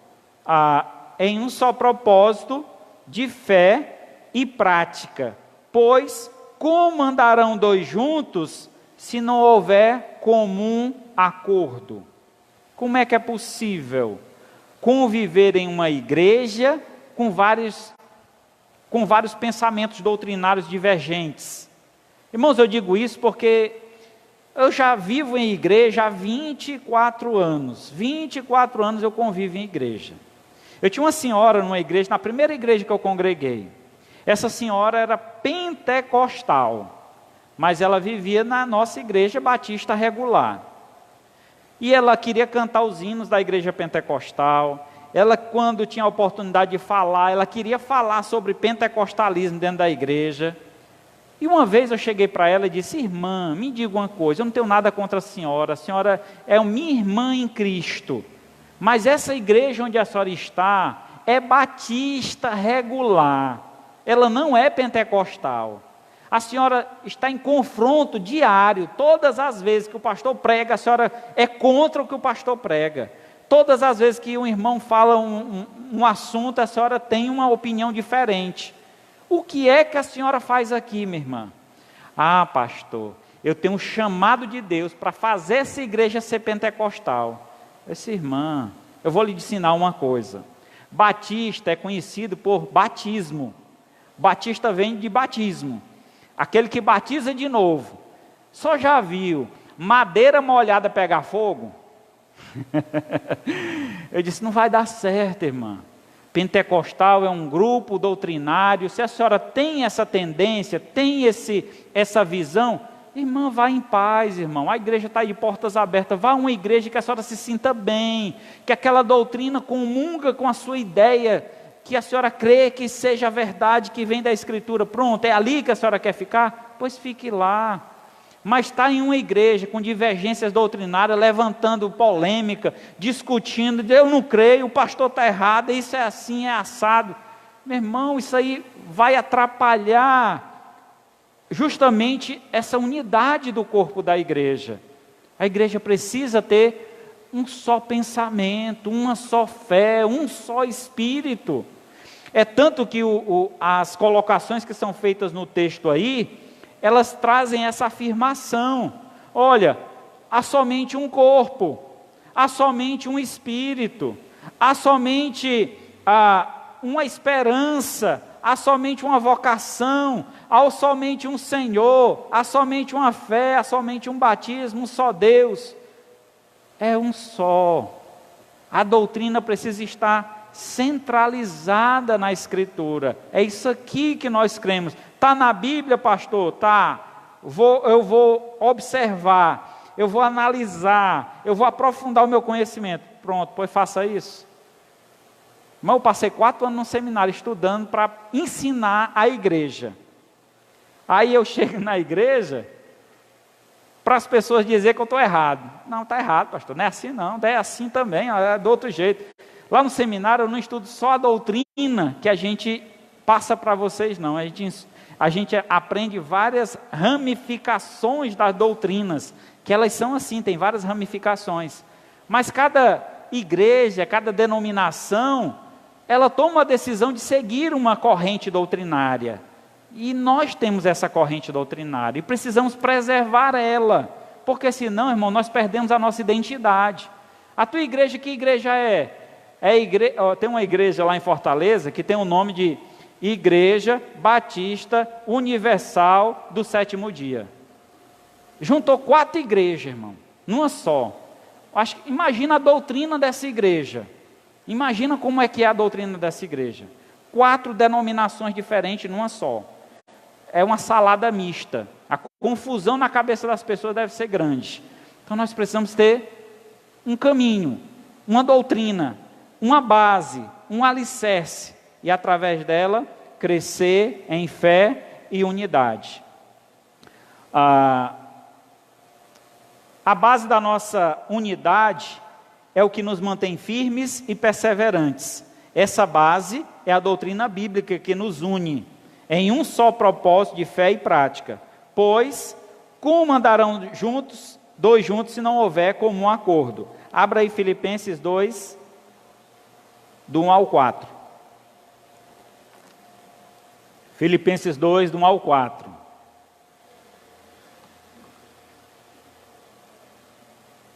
de fé e prática. Pois como andarão dois juntos se não houver comum acordo? Como é que é possível conviver em uma igreja com vários pensamentos doutrinários divergentes? Irmãos, eu digo isso porque eu já vivo em igreja há 24 anos. 24 anos eu convivo em igreja. Eu tinha uma senhora numa igreja, na primeira igreja que eu congreguei. Essa senhora era pentecostal, mas ela vivia na nossa igreja batista regular. E ela queria cantar os hinos da igreja pentecostal. Ela, quando tinha a oportunidade de falar, ela queria falar sobre pentecostalismo dentro da igreja. E uma vez eu cheguei para ela e disse: irmã, me diga uma coisa, eu não tenho nada contra a senhora é minha irmã em Cristo, mas essa igreja onde a senhora está é batista regular, ela não é pentecostal. A senhora está em confronto diário, todas as vezes que o pastor prega, a senhora é contra o que o pastor prega. Todas as vezes que um irmão fala um assunto, a senhora tem uma opinião diferente. O que é que a senhora faz aqui, minha irmã? Ah, pastor, eu tenho um chamado de Deus para fazer essa igreja ser pentecostal. Essa irmã, eu vou lhe ensinar uma coisa. Batista é conhecido por batismo. Batista vem de batismo. Aquele que batiza de novo. Só já viu madeira molhada pegar fogo? Eu disse: não vai dar certo, irmã. Pentecostal é um grupo doutrinário. Se a senhora tem essa tendência, tem essa visão, irmã, vá em paz, irmão. A igreja está aí de portas abertas. Vá a uma igreja que a senhora se sinta bem, que aquela doutrina comunga com a sua ideia, que a senhora crê que seja a verdade que vem da Escritura. Pronto, é ali que a senhora quer ficar? Pois fique lá. Mas está em uma igreja com divergências doutrinárias, levantando polêmica, discutindo, eu não creio, o pastor está errado, isso é assim, é assado. Meu irmão, isso aí vai atrapalhar justamente essa unidade do corpo da igreja. A igreja precisa ter um só pensamento, uma só fé, um só espírito. É tanto que as colocações que são feitas no texto aí, elas trazem essa afirmação: olha, há somente um corpo, há somente um espírito, há somente uma esperança, há somente uma vocação, há somente um Senhor, há somente uma fé, há somente um batismo, um só Deus. É um só. A doutrina precisa estar centralizada na Escritura. É isso aqui que nós cremos. Está na Bíblia, pastor? Está. Eu vou observar, eu vou analisar, eu vou aprofundar o meu conhecimento. Pronto, pois faça isso. Mas eu passei 4 anos no seminário estudando para ensinar a igreja. Aí eu chego na igreja para as pessoas dizer que eu estou errado. Não, está errado, pastor, não é assim não, é assim também, é do outro jeito. Lá no seminário eu não estudo só a doutrina que a gente passa para vocês, não. A gente aprende várias ramificações das doutrinas, que elas são assim, tem várias ramificações. Mas cada igreja, cada denominação, ela toma uma decisão de seguir uma corrente doutrinária. E nós temos essa corrente doutrinária e precisamos preservar ela, porque senão, irmão, nós perdemos a nossa identidade. A tua igreja, que igreja é? Tem uma igreja lá em Fortaleza que tem o nome de Igreja Batista Universal do Sétimo Dia. Juntou 4 igrejas, irmão, numa só. Imagina a doutrina dessa igreja. Imagina como é que é a doutrina dessa igreja. 4 denominações diferentes numa só. É uma salada mista. A confusão na cabeça das pessoas deve ser grande. Então nós precisamos ter um caminho, uma doutrina, uma base, um alicerce, e através dela crescer em fé e unidade. A base da nossa unidade é o que nos mantém firmes e perseverantes. Essa base é a doutrina bíblica que nos une em um só propósito de fé e prática. Pois, como andarão dois juntos se não houver comum acordo? Abra aí Filipenses 2, do 1 ao 4. Filipenses 2, do 1 ao 4.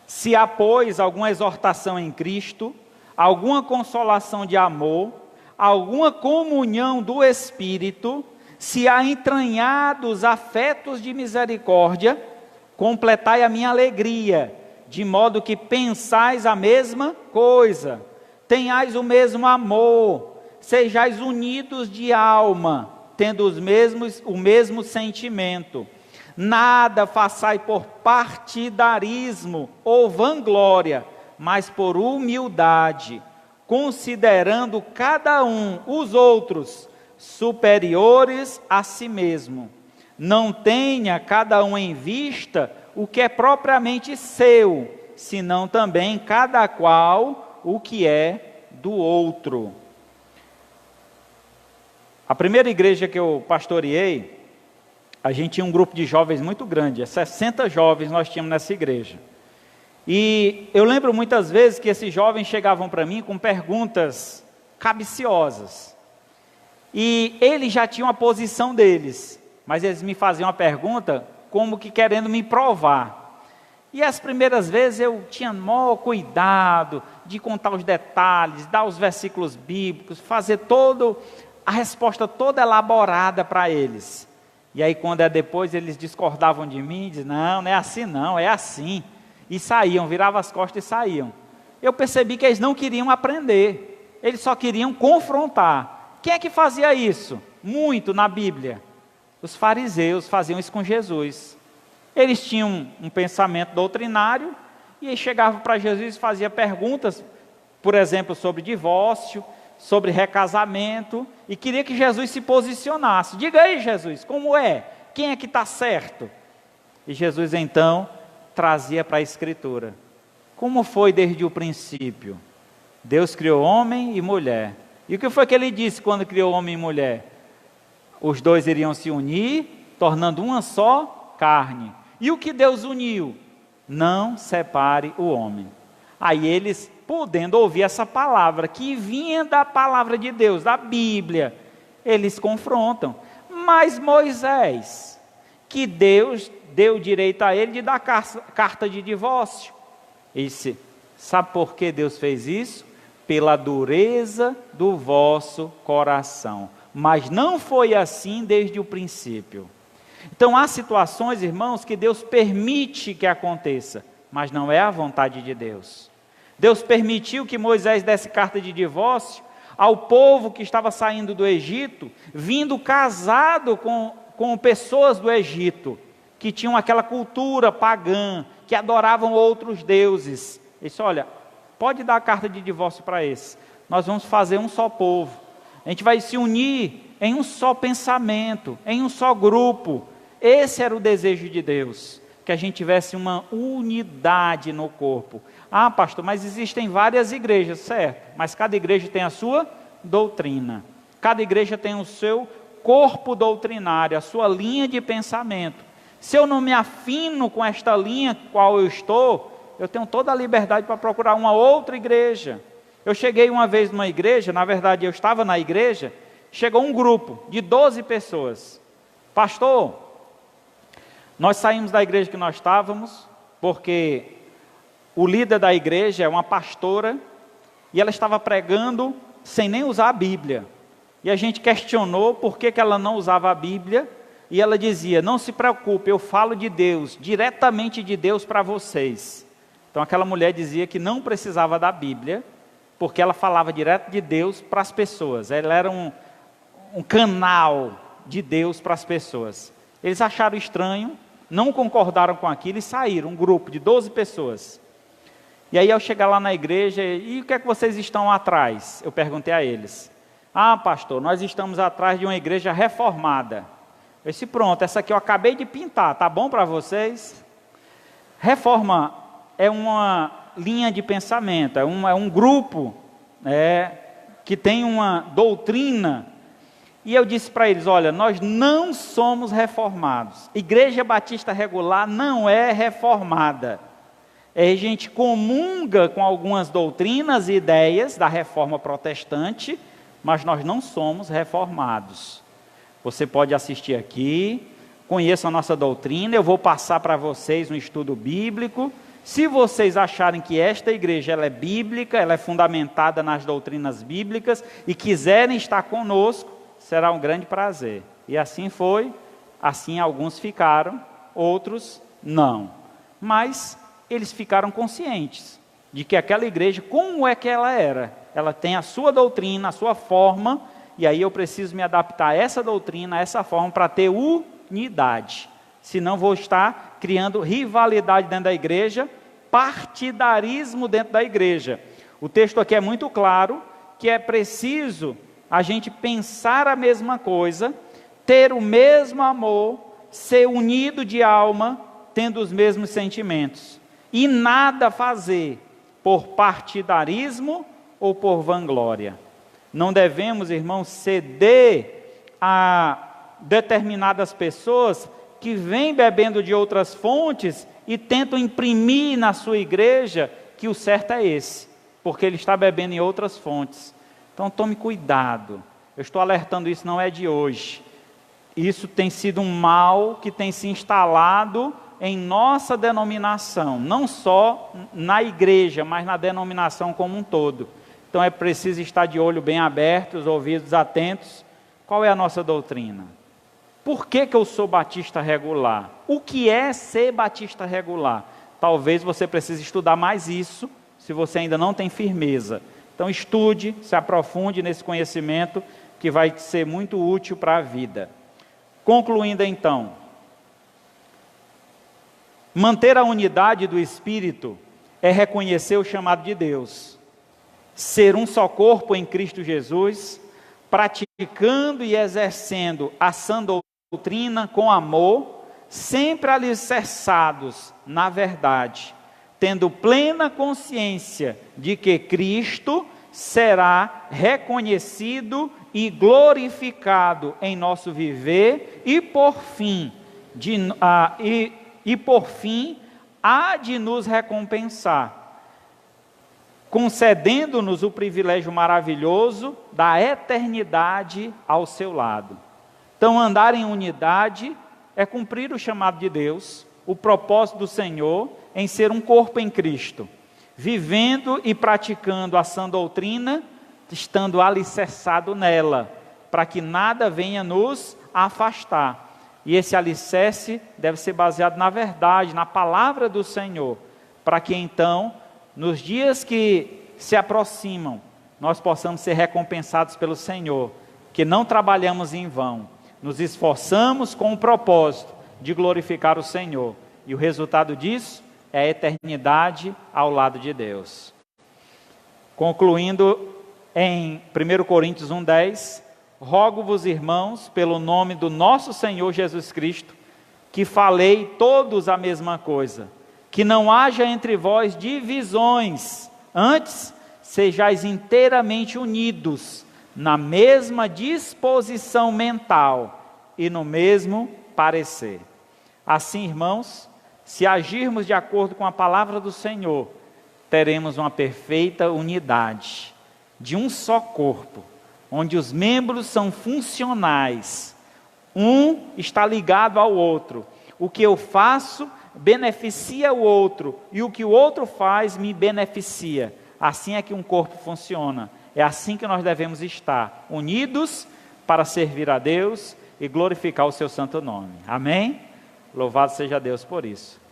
Se há, pois, alguma exortação em Cristo, alguma consolação de amor, alguma comunhão do Espírito, se há entranhados afetos de misericórdia, completai a minha alegria, de modo que pensais a mesma coisa, tenhais o mesmo amor, sejais unidos de alma, tendo o mesmo sentimento. Nada façai por partidarismo ou vanglória, mas por humildade, considerando cada um os outros superiores a si mesmo. Não tenha cada um em vista o que é propriamente seu, senão também cada qual o que é do outro. A primeira igreja que eu pastoreei, a gente tinha um grupo de jovens muito grande, 60 jovens nós tínhamos nessa igreja. E eu lembro muitas vezes que esses jovens chegavam para mim com perguntas cabiciosas. E eles já tinham a posição deles, mas eles me faziam uma pergunta como que querendo me provar. E as primeiras vezes eu tinha maior cuidado de contar os detalhes, dar os versículos bíblicos, fazer a resposta toda elaborada para eles. E aí quando é depois eles discordavam de mim, diziam, não é assim não, é assim. E saíam, viravam as costas e saíam. Eu percebi que eles não queriam aprender, eles só queriam confrontar. Quem é que fazia isso? Muito na Bíblia. Os fariseus faziam isso com Jesus. Eles tinham um pensamento doutrinário, e aí chegavam para Jesus e faziam perguntas, por exemplo, sobre divórcio, sobre recasamento, e queria que Jesus se posicionasse. Diga aí, Jesus, como é? Quem é que está certo? E Jesus então trazia para a Escritura. Como foi desde o princípio? Deus criou homem e mulher. E o que foi que ele disse quando criou homem e mulher? Os dois iriam se unir, tornando uma só carne. E o que Deus uniu? Não separe o homem. Aí eles, podendo ouvir essa palavra, que vinha da palavra de Deus, da Bíblia, eles confrontam. Mas Moisés, que Deus deu direito a ele de dar carta de divórcio. Ele disse, sabe por que Deus fez isso? Pela dureza do vosso coração. Mas não foi assim desde o princípio. Então há situações, irmãos, que Deus permite que aconteça, mas não é a vontade de Deus. Deus permitiu que Moisés desse carta de divórcio ao povo que estava saindo do Egito, vindo casado com pessoas do Egito, que tinham aquela cultura pagã, que adoravam outros deuses. Ele disse, olha, pode dar a carta de divórcio para esse. Nós vamos fazer um só povo. A gente vai se unir em um só pensamento, em um só grupo. Esse era o desejo de Deus, que a gente tivesse uma unidade no corpo. Ah, pastor, mas existem várias igrejas, certo? Mas cada igreja tem a sua doutrina. Cada igreja tem o seu corpo doutrinário, a sua linha de pensamento. Se eu não me afino com esta linha qual eu estou, eu tenho toda a liberdade para procurar uma outra igreja. Eu cheguei uma vez numa igreja, na verdade eu estava na igreja, chegou um grupo de 12 pessoas. Pastor, nós saímos da igreja que nós estávamos, porque o líder da igreja é uma pastora, e ela estava pregando sem nem usar a Bíblia. E a gente questionou por que ela não usava a Bíblia, e ela dizia, não se preocupe, eu falo de Deus, diretamente de Deus para vocês. Então aquela mulher dizia que não precisava da Bíblia, porque ela falava direto de Deus para as pessoas. Ela era um canal de Deus para as pessoas. Eles acharam estranho, não concordaram com aquilo e saíram, um grupo de 12 pessoas. E aí ao chegar lá na igreja, e o que é que vocês estão atrás? Eu perguntei a eles. Ah, pastor, nós estamos atrás de uma igreja reformada. Eu disse, pronto, essa aqui eu acabei de pintar, tá bom para vocês? Reforma é uma linha de pensamento, é um grupo que tem uma doutrina. E eu disse para eles, olha, nós não somos reformados. Igreja Batista Regular não é reformada. A gente comunga com algumas doutrinas e ideias da reforma protestante, mas nós não somos reformados. Você pode assistir aqui, conheça a nossa doutrina, eu vou passar para vocês um estudo bíblico. Se vocês acharem que esta igreja ela é bíblica, ela é fundamentada nas doutrinas bíblicas e quiserem estar conosco, será um grande prazer. E assim foi, assim alguns ficaram, outros não. Mas eles ficaram conscientes de que aquela igreja, como é que ela era? Ela tem a sua doutrina, a sua forma, e aí eu preciso me adaptar a essa doutrina, a essa forma, para ter unidade. Senão vou estar criando rivalidade dentro da igreja, partidarismo dentro da igreja. O texto aqui é muito claro, que é preciso a gente pensar a mesma coisa, ter o mesmo amor, ser unido de alma, tendo os mesmos sentimentos. E nada fazer por partidarismo ou por vanglória. Não devemos, irmãos, ceder a determinadas pessoas que vêm bebendo de outras fontes e tentam imprimir na sua igreja que o certo é esse, porque ele está bebendo em outras fontes. Então tome cuidado, eu estou alertando isso, não é de hoje. Isso tem sido um mal que tem se instalado em nossa denominação, não só na igreja, mas na denominação como um todo. Então é preciso estar de olho bem aberto, os ouvidos atentos. Qual é a nossa doutrina? Por que eu sou batista regular? O que é ser batista regular? Talvez você precise estudar mais isso, se você ainda não tem firmeza. Então estude, se aprofunde nesse conhecimento, que vai ser muito útil para a vida. Concluindo então, manter a unidade do Espírito é reconhecer o chamado de Deus, ser um só corpo em Cristo Jesus, praticando e exercendo a sã doutrina com amor, sempre alicerçados na verdade, tendo plena consciência de que Cristo será reconhecido e glorificado em nosso viver e por fim há de nos recompensar, concedendo-nos o privilégio maravilhoso da eternidade ao seu lado. Então, andar em unidade é cumprir o chamado de Deus, o propósito do Senhor em ser um corpo em Cristo, vivendo e praticando a sã doutrina, estando alicerçado nela, para que nada venha nos afastar. E esse alicerce deve ser baseado na verdade, na palavra do Senhor, para que então, nos dias que se aproximam, nós possamos ser recompensados pelo Senhor, que não trabalhamos em vão, nos esforçamos com o propósito de glorificar o Senhor, e o resultado disso é a eternidade ao lado de Deus. Concluindo em 1 Coríntios 1,10, rogo-vos, irmãos, pelo nome do nosso Senhor Jesus Cristo, que falei todos a mesma coisa, que não haja entre vós divisões, antes sejais inteiramente unidos, na mesma disposição mental e no mesmo parecer. Assim, irmãos, se agirmos de acordo com a palavra do Senhor, teremos uma perfeita unidade, de um só corpo, onde os membros são funcionais, um está ligado ao outro. O que eu faço beneficia o outro, e o que o outro faz me beneficia. Assim é que um corpo funciona. É assim que nós devemos estar, unidos para servir a Deus e glorificar o seu santo nome. Amém? Louvado seja Deus por isso.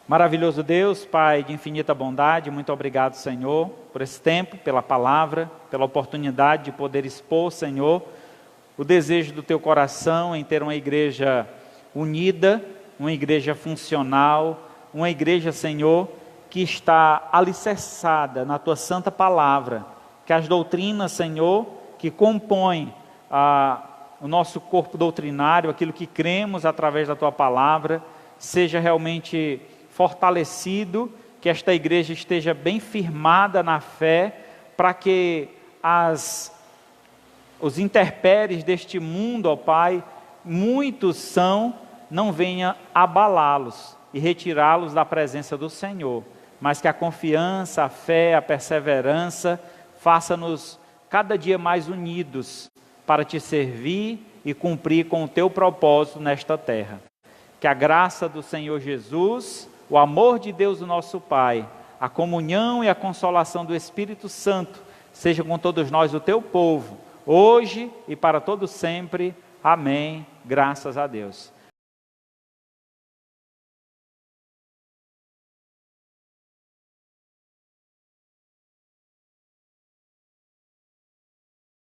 Maravilhoso Deus, Pai de infinita bondade, muito obrigado, Senhor, por esse tempo, pela palavra, pela oportunidade de poder expor, Senhor, o desejo do Teu coração em ter uma igreja unida, uma igreja funcional, uma igreja, Senhor, que está alicerçada na Tua santa palavra, que as doutrinas, Senhor, que compõem o nosso corpo doutrinário, aquilo que cremos através da Tua palavra, seja realmente fortalecido, que esta igreja esteja bem firmada na fé, para que os intempéries deste mundo, ó Pai, muitos são, não venha abalá-los e retirá-los da presença do Senhor, mas que a confiança, a fé, a perseverança, faça-nos cada dia mais unidos para Te servir e cumprir com o Teu propósito nesta terra. Que a graça do Senhor Jesus, o amor de Deus, o nosso Pai, a comunhão e a consolação do Espírito Santo, seja com todos nós, o Teu povo, hoje e para todo sempre. Amém. Graças a Deus.